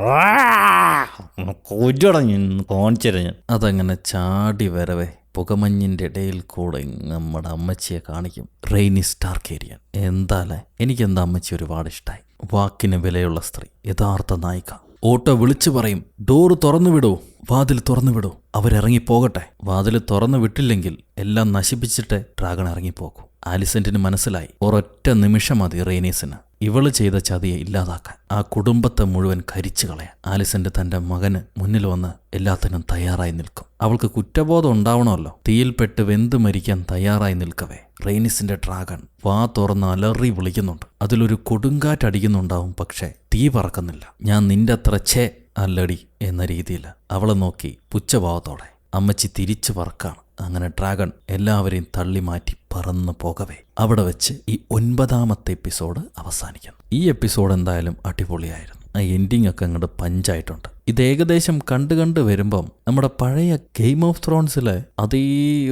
S1: കാണിച്ചറിഞ്ഞു. അതങ്ങനെ ചാടി വരവേ പുകമഞ്ഞിൻ്റെ ഇടയിൽ കൂടെ നമ്മുടെ അമ്മച്ചിയെ കാണിക്കും. റെയ്നിസ് ടാർഗേരിയൻ. എന്താല്ലേ, എനിക്കെന്താ അമ്മച്ചി ഒരുപാട് ഇഷ്ടമായി. വാക്കിന് വിലയുള്ള സ്ത്രീ, യഥാർത്ഥ നായിക. ഓട്ടോ വിളിച്ചു പറയും, ഡോറ് തുറന്നു വിടൂ, വാതിൽ തുറന്നു വിടൂ. അവരിറങ്ങിപ്പോകട്ടെ. വാതിൽ തുറന്നു വിട്ടില്ലെങ്കിൽ എല്ലാം നശിപ്പിച്ചിട്ട് ഡ്രാഗൺ ഇറങ്ങിപ്പോകും. ആലിസന്റിന് മനസ്സിലായി. ഒരൊറ്റ നിമിഷം മതി റെയ്നീസിന് ഇവള് ചെയ്ത ചതിയെ ഇല്ലാതാക്കാൻ, ആ കുടുംബത്തെ മുഴുവൻ കരിച്ചു കളയാൻ. ആലിസന്റ് തന്റെ മകന് മുന്നിൽ വന്ന് എല്ലാത്തിനും തയ്യാറായി നിൽക്കും. അവൾക്ക് കുറ്റബോധം ഉണ്ടാവണമല്ലോ. തീയിൽപ്പെട്ട് വെന്ത് മരിക്കാൻ തയ്യാറായി നിൽക്കവേ റെയ്നിസിന്റെ ഡ്രാഗൺ വാ തുറന്ന് അലറി വിളിക്കുന്നുണ്ട്. അതിലൊരു കൊടുങ്കാറ്റടിക്കുന്നുണ്ടാവും, പക്ഷേ തീ പറക്കുന്നില്ല. ഞാൻ നിന്റെ അത്ര ഛേ അല്ലടി എന്ന രീതിയിൽ അവളെ നോക്കി പുച്ഛഭാവത്തോടെ അമ്മച്ചി തിരിച്ചു പറക്കാണ്. അങ്ങനെ ഡ്രാഗൺ എല്ലാവരെയും തള്ളി മാറ്റി പറന്നു പോകവേ അവിടെ വെച്ച് ഈ 9ാമത്തെ എപ്പിസോഡ് അവസാനിക്കുന്നു. ഈ എപ്പിസോഡ് എന്തായാലും അടിപൊളിയായിരുന്നു. ആ എൻഡിങ് ഒക്കെ അങ്ങോട്ട് പഞ്ചായിട്ടുണ്ട്. ഇത് ഏകദേശം കണ്ട് വരുമ്പം നമ്മുടെ പഴയ ഗെയിം ഓഫ് ത്രോൺസിലെ അതേ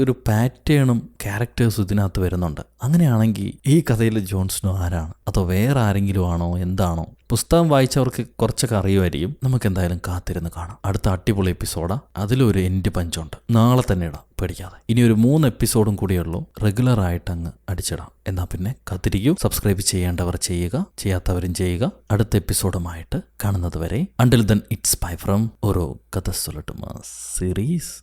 S1: ഒരു പാറ്റേണും ക്യാരക്ടേഴ്സും ഇതിനകത്ത് വരുന്നുണ്ട്. അങ്ങനെയാണെങ്കിൽ ഈ കഥയിൽ ജോൺ സ്നോ ആരാണ്? അതോ വേറെ ആരെങ്കിലും ആണോ? എന്താണോ? പുസ്തകം വായിച്ചവർക്ക് കുറച്ചൊക്കെ അറിയുമായിരിക്കും. നമുക്ക് എന്തായാലും കാത്തിരുന്ന് കാണാം. അടുത്ത അടിപൊളി എപ്പിസോഡാ. അതിലൊരു എൻഡ് പഞ്ചുണ്ട്. നാളെ തന്നെ ഇടാം, പേടിക്കാതെ. ഇനി ഒരു 3 എപ്പിസോഡും കൂടിയുള്ളൂ. റെഗുലർ ആയിട്ട് അങ്ങ് അടിച്ചിടാം. എന്നാ പിന്നെ കാത്തിരിക്കൂ. സബ്സ്ക്രൈബ് ചെയ്യേണ്ടവർ ചെയ്യുക, ചെയ്യാത്തവരും ചെയ്യുക. അടുത്ത എപ്പിസോഡുമായിട്ട് കാണുന്നത് വരെ, until then it's bye from ഓരോ കഥ സൊല്ലട്ടുമാ സീരീസ്.